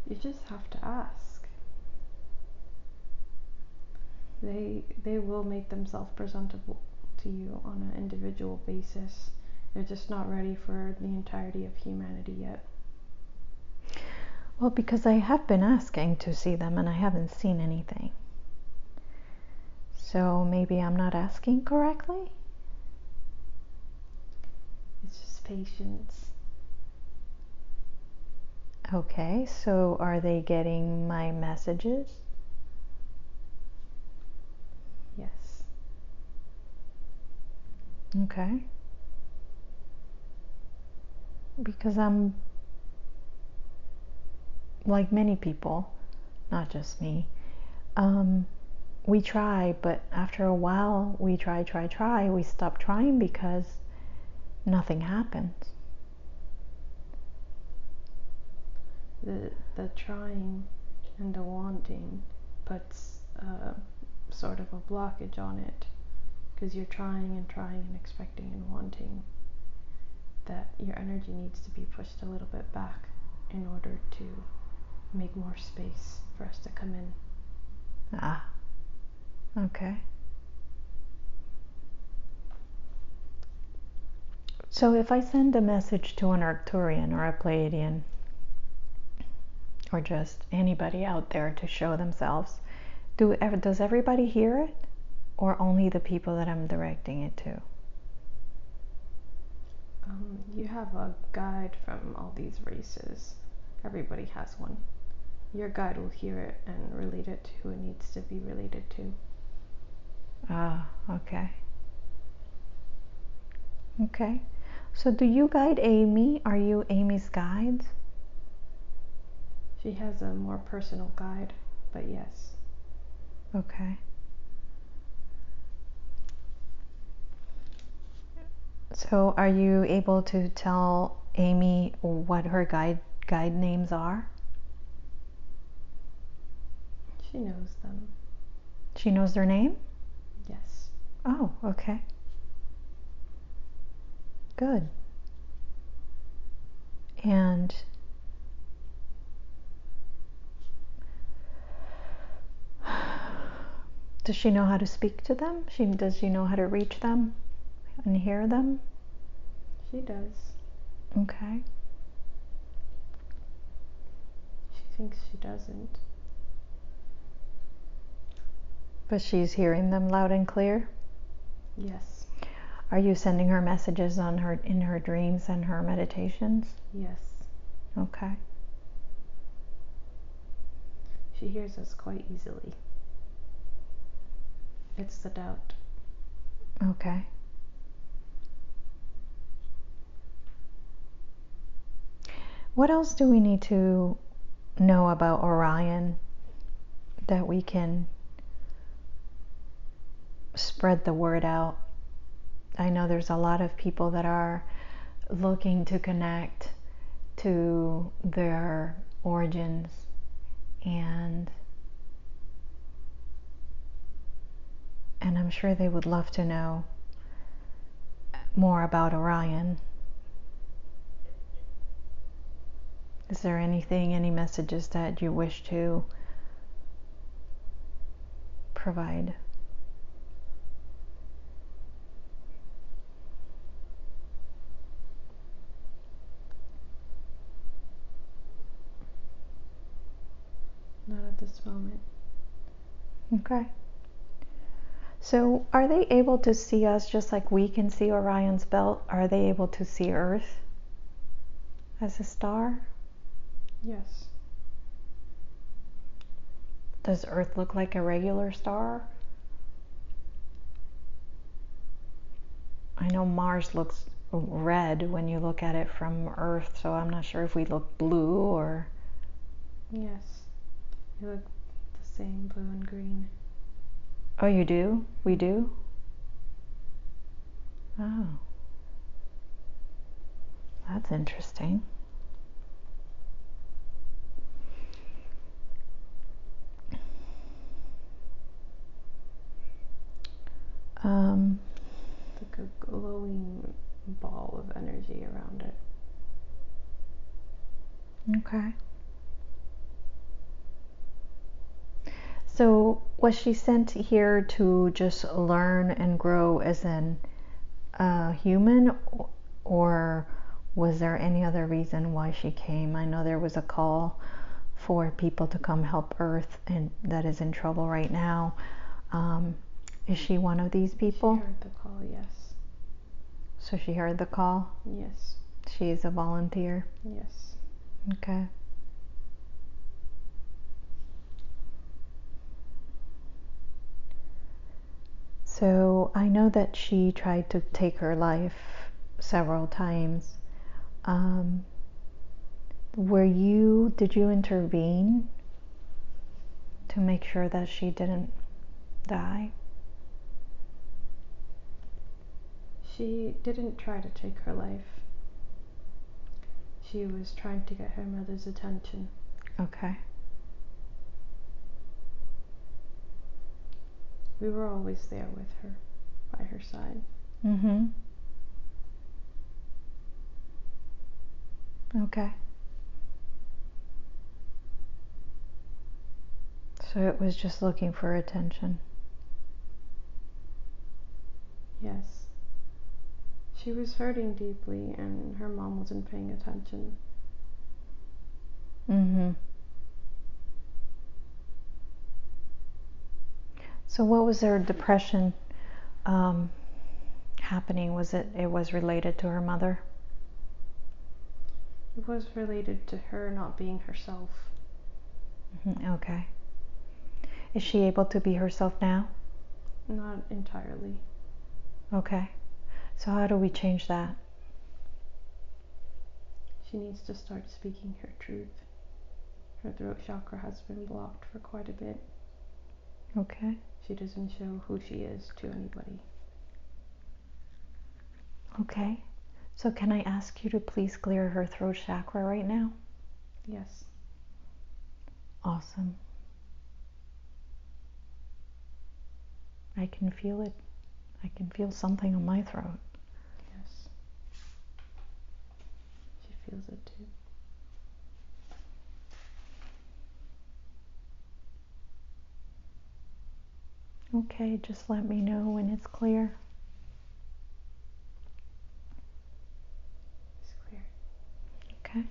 You just have to ask. They will make themselves presentable to you on an individual basis. They're just not ready for the entirety of humanity yet. Well, because I have been asking to see them and I haven't seen anything. So maybe I'm not asking correctly? It's just patience. Okay, so are they getting my messages? Yes. Okay. Because I'm like many people, not just me. We try, but after a while we try, we stop trying because nothing happens. The trying and the wanting puts sort of a blockage on it, because you're trying and expecting and wanting that your energy needs to be pushed a little bit back in order to make more space for us to come in. Ah, okay. So if I send a message to an Arcturian or a Pleiadian, or just anybody out there to show themselves, does everybody hear it, or only the people that I'm directing it to? You have a guide from all these races. Everybody has one. Your guide will hear it and relate it to who it needs to be related to. Ah, okay. Okay. So do you guide Amy? Are you Amy's guides? She has a more personal guide, but yes. Okay. So are you able to tell Amy what her guide names are? She knows them. She knows their name? Yes. Oh, okay. Good. And does she know how to speak to them? Does she know how to reach them and hear them? She does. Okay. She thinks she doesn't. But she's hearing them loud and clear? Yes. Are you sending her messages in her dreams and her meditations? Yes. Okay. She hears us quite easily. It's the doubt. Okay. What else do we need to know about Orion that we can spread the word out? I know there's a lot of people that are looking to connect to their origins, and I'm sure they would love to know more about Orion. Is there any messages that you wish to provide? Not at this moment. Okay. So are they able to see us just like we can see Orion's belt? Are they able to see Earth as a star? Yes. Does Earth look like a regular star? I know Mars looks red when you look at it from Earth, so I'm not sure if we look blue or... Yes, we look the same, blue and green. Oh, you do? We do? Oh. That's interesting. Like a glowing ball of energy around it. Okay. So was she sent here to just learn and grow as an human, or was there any other reason why she came? I know there was a call for people to come help Earth and that is in trouble right now. Is she one of these people? She heard the call, yes. So she heard the call? Yes. She is a volunteer? Yes. Okay. So I know that she tried to take her life several times. Did you intervene to make sure that she didn't die? She didn't try to take her life. She was trying to get her mother's attention. Okay. We were always there with her, by her side. Mm-hmm. Okay. So it was just looking for attention. Yes. She was hurting deeply and her mom wasn't paying attention. Mm-hmm. So what was her depression happening? It was related to her mother? It was related to her not being herself. Mm-hmm. Okay. Is she able to be herself now? Not entirely. Okay. So how do we change that? She needs to start speaking her truth. Her throat chakra has been blocked for quite a bit. Okay. She doesn't show who she is to anybody. Okay. So can I ask you to please clear her throat chakra right now? Yes. Awesome. I can feel it. I can feel something on my throat. Yes. She feels it too. Okay, just let me know when it's clear. It's clear. Okay.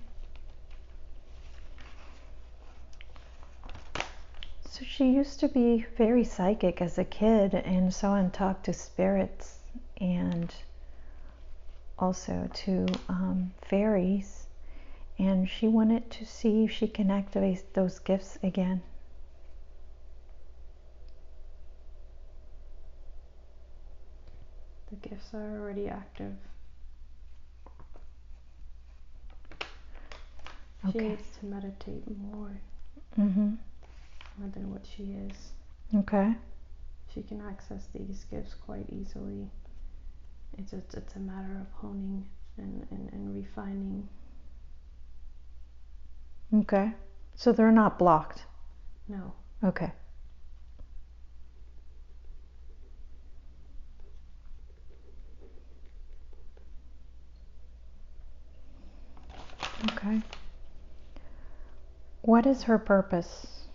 So she used to be very psychic as a kid and saw and talked to spirits and also to fairies. And she wanted to see if she can activate those gifts again. The gifts are already active. She Okay. needs to meditate more. Mm-hmm. More than what she is. Okay. She can access these gifts quite easily. It's a matter of honing and refining. Okay. So they're not blocked? No. Okay. Okay. What is her purpose?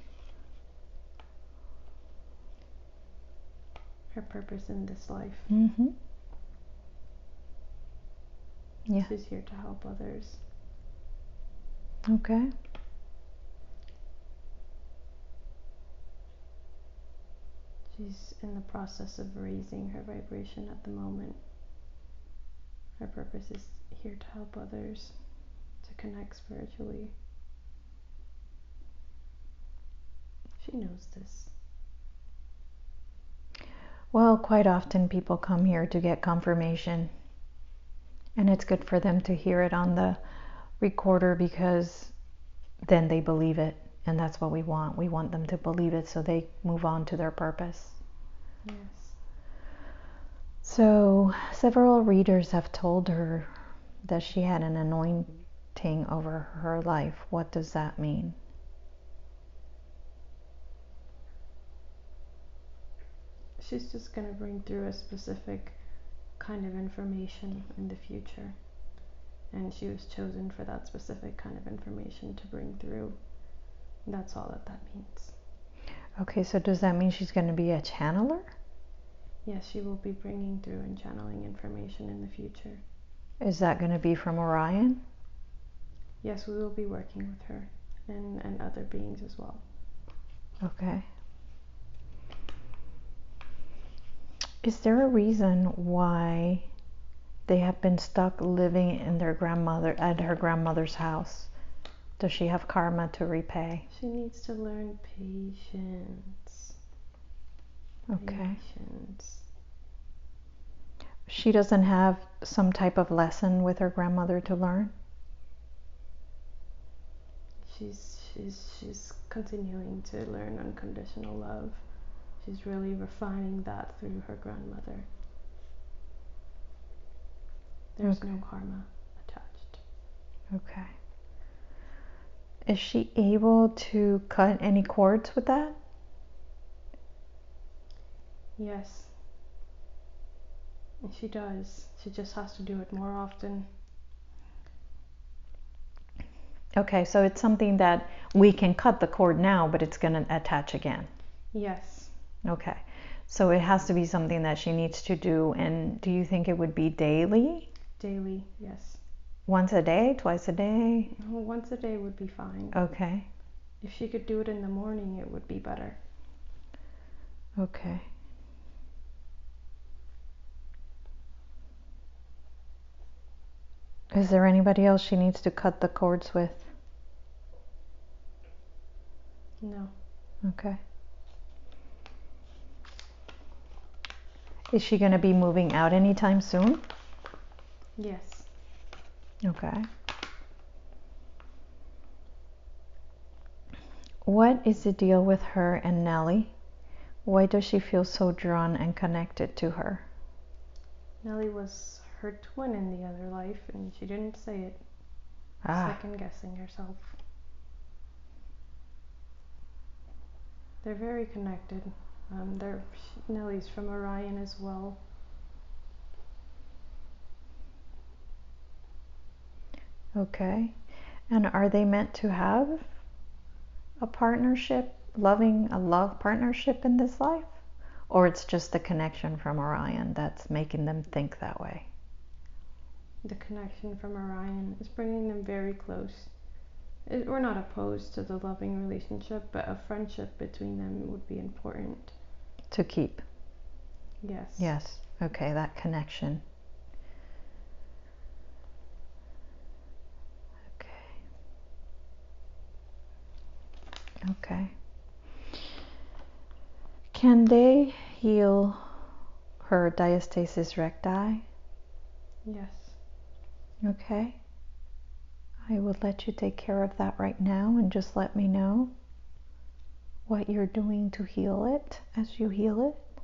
Her purpose in this life. Mm-hmm. Yeah. She's here to help others. Okay. She's in the process of raising her vibration at the moment. Her purpose is here to help others, to connect spiritually. She she knows this. Well, quite often people come here to get confirmation, and it's good for them to hear it on the recorder, because then they believe it, and that's what we want. We want them to believe it so they move on to their purpose. Yes. So several readers have told her that she had an anointing over her life. What does that mean? She's just going to bring through a specific kind of information in the future. And she was chosen for that specific kind of information to bring through. That's all that means. Okay, so does that mean she's going to be a channeler? Yes, she will be bringing through and channeling information in the future. Is that going to be from Orion? Yes, we will be working with her and other beings as well. Okay. Is there a reason why they have been stuck living in their grandmother at her grandmother's house? Does she have karma to repay? She needs to learn patience. Okay. Patience. She doesn't have some type of lesson with her grandmother to learn? She's continuing to learn unconditional love. She's really refining that through her grandmother. There's no karma attached. Okay. Is she able to cut any cords with that? Yes. And she does. She just has to do it more often. Okay, so it's something that we can cut the cord now, but it's going to attach again. Yes. Okay, so it has to be something that she needs to do. And do you think it would be daily? Daily, yes. Once a day, twice a day? No, once a day would be fine. Okay. If she could do it in the morning, it would be better. Okay. Is there anybody else she needs to cut the cords with? No. Okay. Is she going to be moving out anytime soon? Yes. Okay. What is the deal with her and Nellie? Why does she feel so drawn and connected to her? Nellie was her twin in the other life, and she didn't say it. Second guessing herself. They're very connected. Nellie's from Orion as well. Okay. And are they meant to have a partnership, a love partnership in this life? Or it's just the connection from Orion that's making them think that way? The connection from Orion is bringing them very close. We're not opposed to the loving relationship, but a friendship between them would be important. To keep? Yes. Yes. Okay, that connection. Okay. Can they heal her diastasis recti? Yes. Okay. I will let you take care of that right now, and just let me know what you're doing to heal it as you heal it.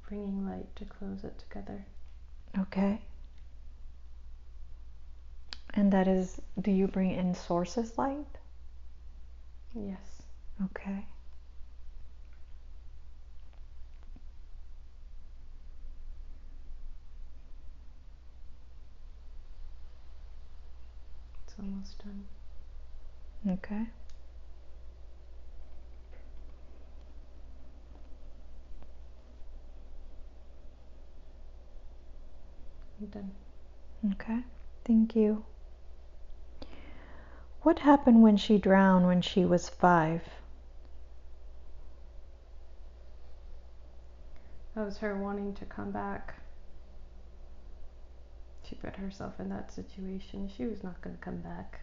Bringing light to close it together. Okay. And that is, do you bring in source's light? Yes. Okay. It's almost done. Okay. I'm done. Okay. Thank you. What happened when she drowned when she was 5? That was her wanting to come back. She put herself in that situation. She was not going to come back.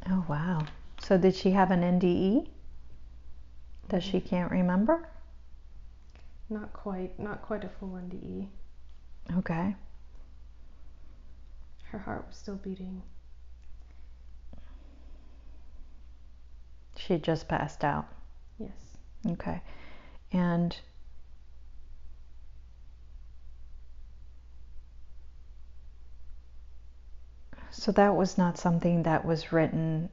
Oh, wow. So did she have an NDE that she can't remember? Not quite a full NDE. Okay. Her heart was still beating. She just passed out. Yes. Okay. And so that was not something that was written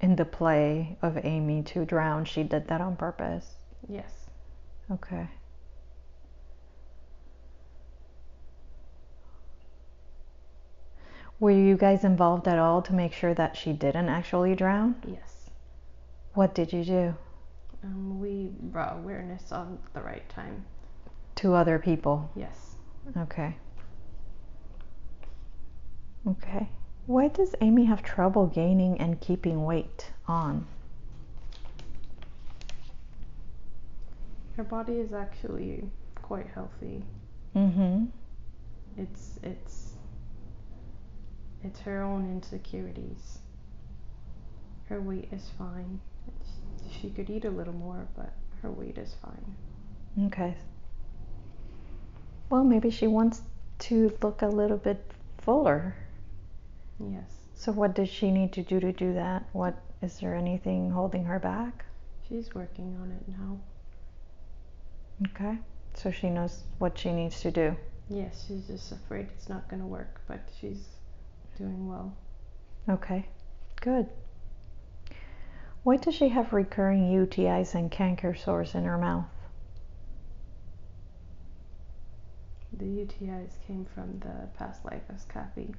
in the play of Amy to drown. She did that on purpose. Yes. Okay. Were you guys involved at all to make sure that she didn't actually drown? Yes. What did you do? We brought awareness on the right time. To other people? Yes. Okay. Okay. Why does Amy have trouble gaining and keeping weight on? Her body is actually quite healthy. Mm-hmm. It's her own insecurities. Her weight is fine. She could eat a little more, but her weight is fine. Okay. Well, maybe she wants to look a little bit fuller. Yes. So what does she need to do that? Is there anything holding her back? She's working on it now. Okay. So she knows what she needs to do. Yes, she's just afraid it's not going to work, but she's doing well. Okay. Good. Why does she have recurring UTIs and canker sores in her mouth? The UTIs came from the past life as Kathy.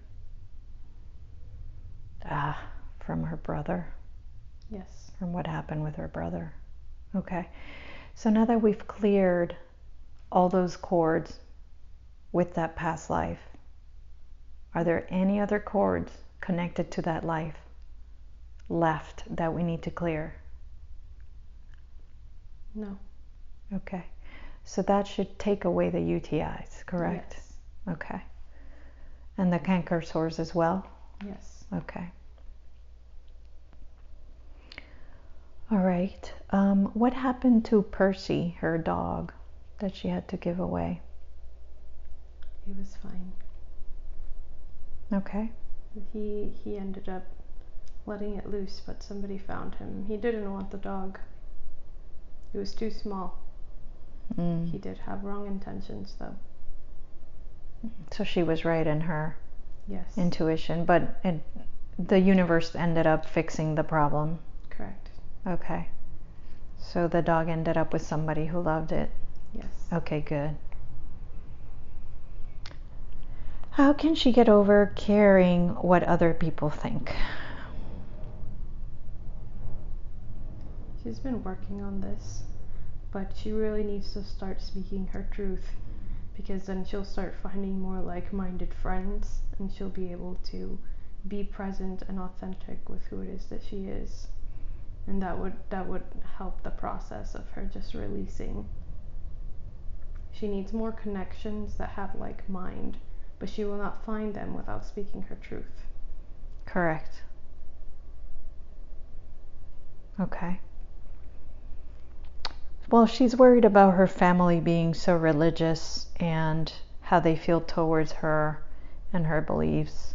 From her brother? Yes. From what happened with her brother. Okay. So now that we've cleared all those cords with that past life, are there any other cords connected to that life left that we need to clear? No. Okay. So that should take away the UTIs, correct? Yes. Okay. And the canker sores as well? Yes. Okay. All right. What happened to Percy, her dog, that she had to give away? He was fine. Okay. He ended up letting it loose, but somebody found him. He didn't want the dog. It was too small. He did have wrong intentions, though. So she was right in her Yes. intuition, but the universe ended up fixing the problem. Correct. Okay. So the dog ended up with somebody who loved it. Yes. Okay, good. How can she get over caring what other people think? She's been working on this, but she really needs to start speaking her truth, because then she'll start finding more like-minded friends, and she'll be able to be present and authentic with who it is that she is. And that would help the process of her just releasing. She needs more connections that have like mind, but she will not find them without speaking her truth. Correct. Okay. Well, she's worried about her family being so religious and how they feel towards her and her beliefs.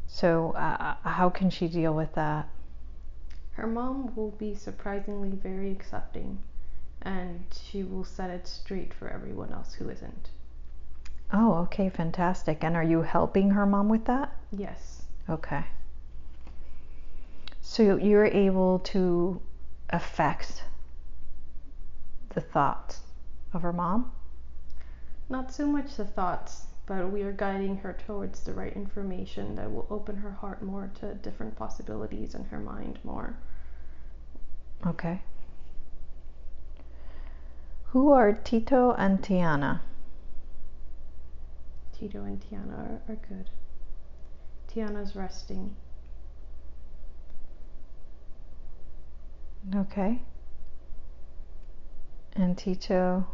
So how can she deal with that? Her mom will be surprisingly very accepting, and she will set it straight for everyone else who isn't. Oh, okay, fantastic. And are you helping her mom with that? Yes. Okay. So you're able to affect the thoughts of her mom? Not so much the thoughts, but we are guiding her towards the right information that will open her heart more to different possibilities and her mind more. Okay. Who are Tito and Tiana? Tito and Tiana are good. Tiana's resting. Okay. And Tito?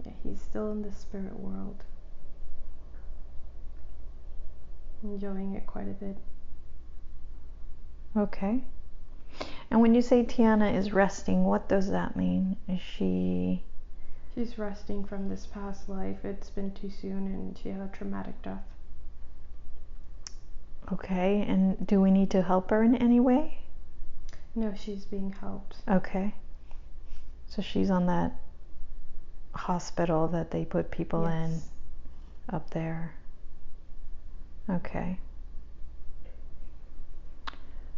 Yeah, he's still in the spirit world. Enjoying it quite a bit. Okay. And when you say Tiana is resting, what does that mean? Is she... She's resting from this past life. It's been too soon and she had a traumatic death. Okay, and do we need to help her in any way? No, she's being helped. Okay. So she's on that hospital that they put people in up there. Okay.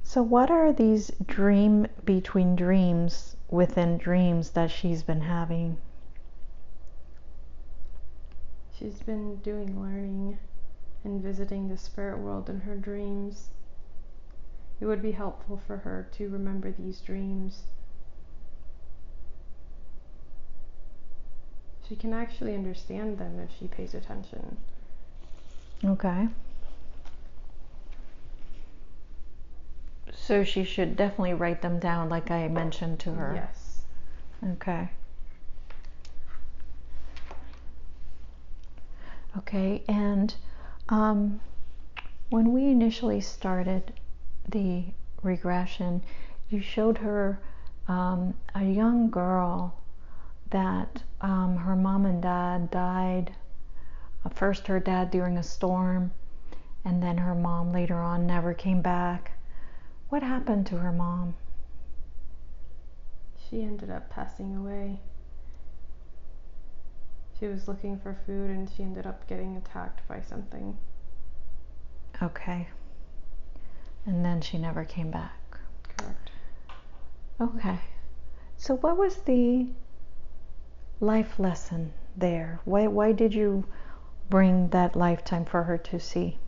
So what are these dream between dreams within dreams that she's been having? She's been doing learning and visiting the spirit world in her dreams. It would be helpful for her to remember these dreams. She can actually understand them if she pays attention. Okay. So she should definitely write them down like I mentioned to her. Yes. Okay. Okay, and when we initially started the regression, you showed her a young girl that her mom and dad died. First her dad during a storm, and then her mom later on never came back. What happened to her mom? She ended up passing away. She was looking for food and she ended up getting attacked by something. Okay. And then she never came back. Correct. Okay. So what was the life lesson there? Why did you bring that lifetime for her to see?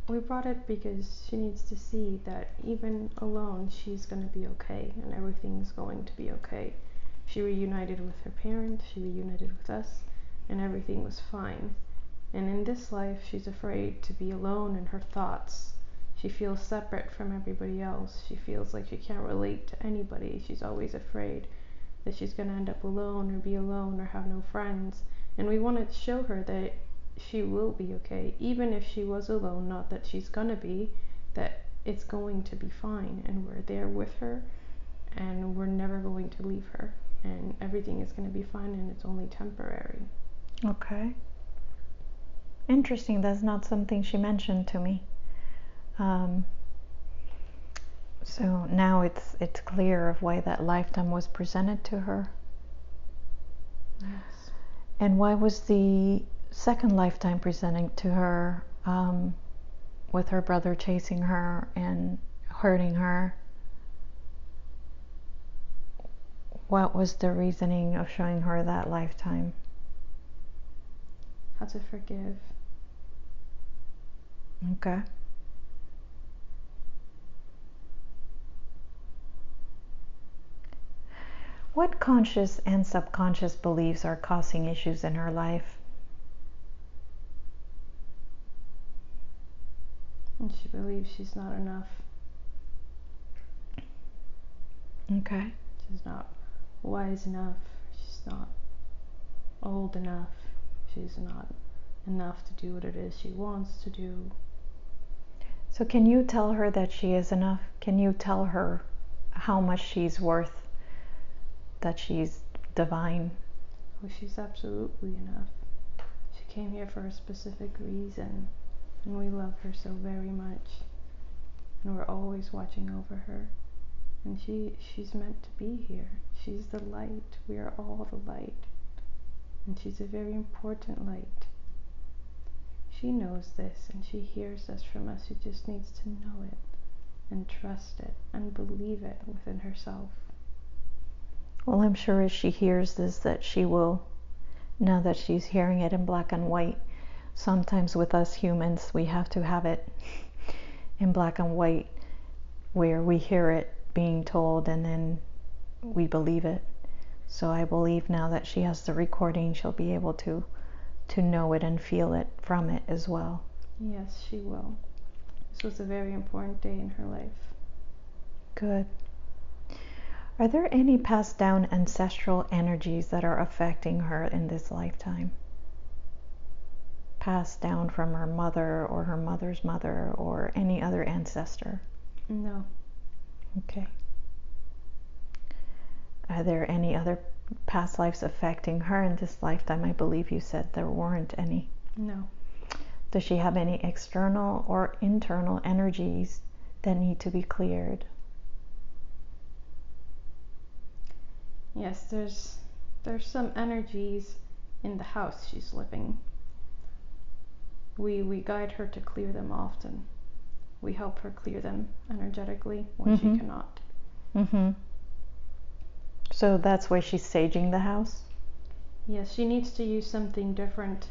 We brought it because she needs to see that even alone she's going to be okay and everything's going to be okay. She reunited with her parents, she reunited with us, and everything was fine. And in this life she's afraid to be alone in her thoughts. She feels separate from everybody else. She feels like she can't relate to anybody. She's always afraid that she's going to end up alone or be alone or have no friends. And we want to show her that she will be okay, even if she was alone, not that she's gonna be, that it's going to be fine, and we're there with her, and we're never going to leave her, and everything is going to be fine, and it's only temporary. Okay. Interesting, that's not something she mentioned to me. So now it's clear of why that lifetime was presented to her. Yes. And why was the second lifetime presenting to her with her brother chasing her and hurting her? What was the reasoning of showing her that lifetime? How to forgive. Okay. What conscious and subconscious beliefs are causing issues in her life? And she believes she's not enough. Okay. She's not wise enough. She's not old enough. She's not enough to do what it is she wants to do. So can you tell her that she is enough? Can you tell her how much she's worth, that she's divine? Oh, she's absolutely enough. She came here for a specific reason, and we love her so very much, and we're always watching over her, and she's meant to be here. She's the light. We are all the light, and she's a very important light. She knows this, and she hears this from us. She just needs to know it and trust it and believe it within herself. Well, I'm sure as she hears this that she will, now that she's hearing it in black and white. Sometimes with us humans we have to have it in black and white, where we hear it being told and then we believe it. So I believe now that she has the recording, she'll be able to know it and feel it from it as well. Yes, she will. This was a very important day in her life. Good. Are there any passed down ancestral energies that are affecting her in this lifetime? Passed down from her mother or her mother's mother or any other ancestor? No. Okay. Are there any other past lives affecting her in this lifetime? I believe you said there weren't any. No. Does she have any external or internal energies that need to be cleared? Yes, there's some energies in the house she's living. We guide her to clear them often. We help her clear them energetically when she cannot. Mm-hmm. So that's why she's saging the house? Yes, she needs to use something different,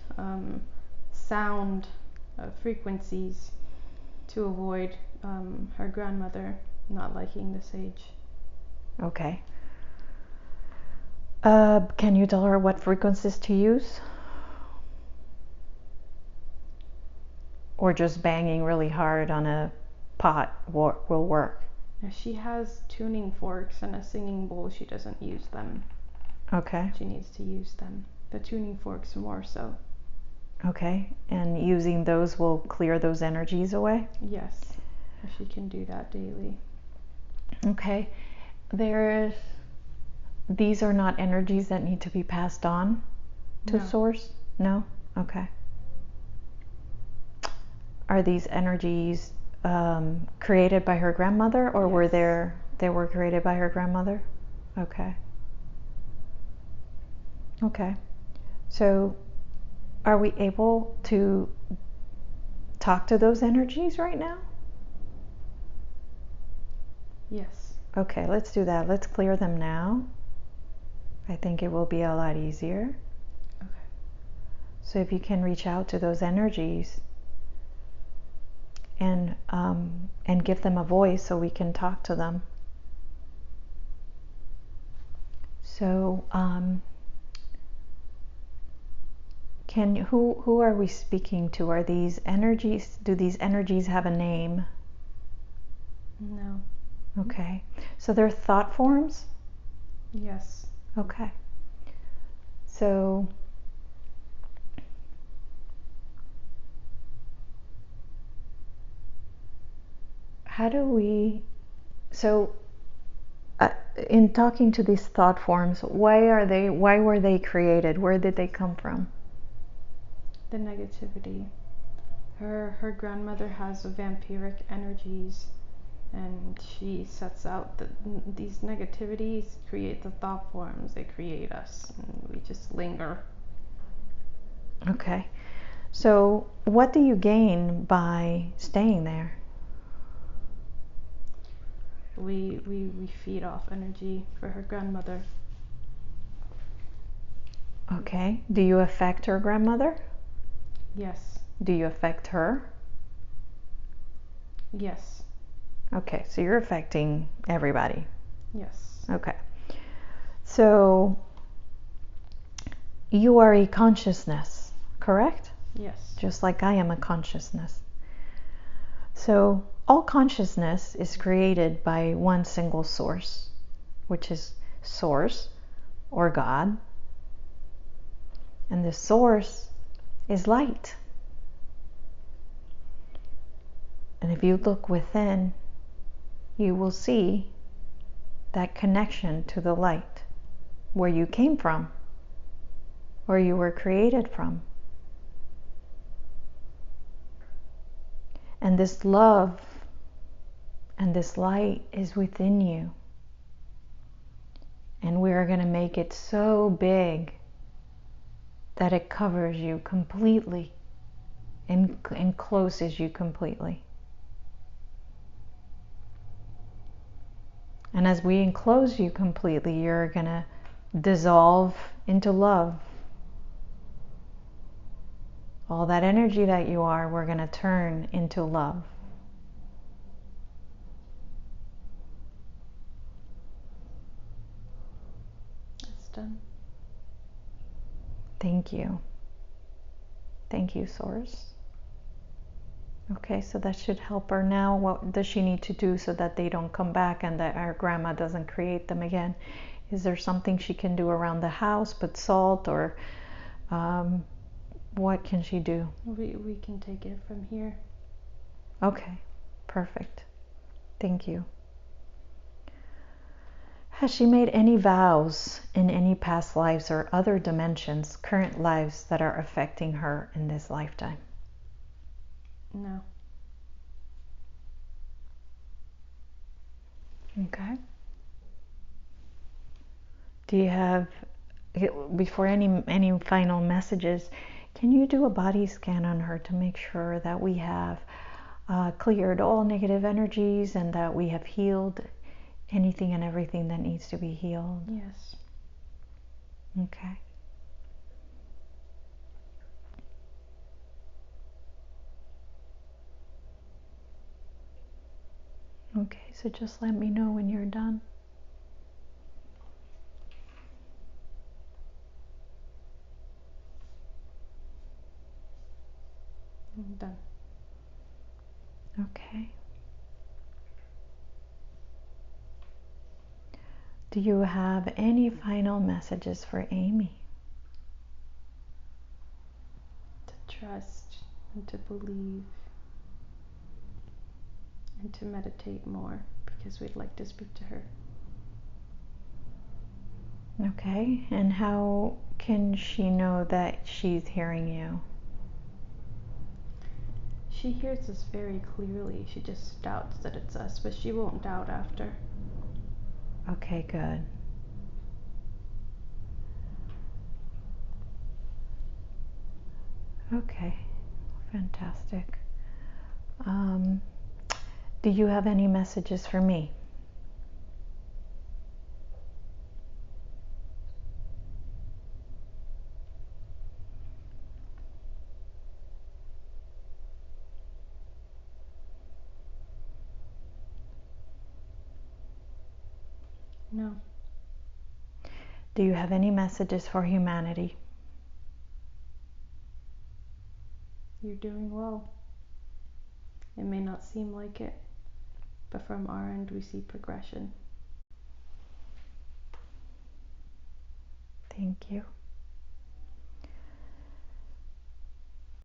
sound frequencies, to avoid her grandmother not liking the sage. Okay. Can you tell her what frequencies to use? Or just banging really hard on a pot will work? Now, she has tuning forks and a singing bowl. She doesn't use them. Okay. She needs to use them. The tuning forks more so. Okay. And using those will clear those energies away? Yes, if she can do that daily. Okay. These are not energies that need to be passed on to No. Source? No? Okay. Are these energies created by her grandmother, or were Yes. they were created by her grandmother? Okay. Okay. So are we able to talk to those energies right now? Yes. Okay, let's do that. Let's clear them now. I think it will be a lot easier. Okay. So if you can reach out to those energies and give them a voice so we can talk to them. So who are we speaking to? Are these energies? Do these energies have a name? No. Okay. So they're thought forms? Yes. Okay. So how do we, so in talking to these thought forms, why were they created? Where did they come from? The negativity. Her grandmother has vampiric energies, and she sets out that these negativities create the thought forms. They create us, and we just linger. Okay. So what do you gain by staying there? We feed off energy for her grandmother. Okay. Do you affect her grandmother? Yes. Do you affect her? Yes. Okay, so you're affecting everybody. Yes. Okay. So you are a consciousness, correct? Yes. Just like I am a consciousness. So all consciousness is created by one single source, which is Source or God. And the source is light. And if you look within, you will see that connection to the light, where you came from, where you were created from. And this love and this light is within you. And we are going to make it so big that it covers you completely and encloses you completely. And as we enclose you completely, you're going to dissolve into love. All that energy that you are, we're going to turn into love. It's done. Thank you. Thank you, Source. Okay, so that should help her now. What does she need to do so that they don't come back and that our grandma doesn't create them again? Is there something she can do around the house, put salt, or what can she do? We can take it from here. Okay, perfect. Thank you. Has she made any vows in any past lives or other dimensions, current lives, that are affecting her in this lifetime? No. Okay. Do you have, before any final messages, can you do a body scan on her to make sure that we have cleared all negative energies and that we have healed anything and everything that needs to be healed? Yes. Okay. Okay, so just let me know when you're done. I'm done. Okay. Do you have any final messages for Amy? To trust and to believe and to meditate more, because we'd like to speak to her. Okay, and how can she know that she's hearing you? She hears us very clearly. She just doubts that it's us, but she won't doubt after. Okay, good. Okay, fantastic. Um, do you have any messages for me? No. Do you have any messages for humanity? You're doing well. It may not seem like it, but from our end we see progression. Thank you.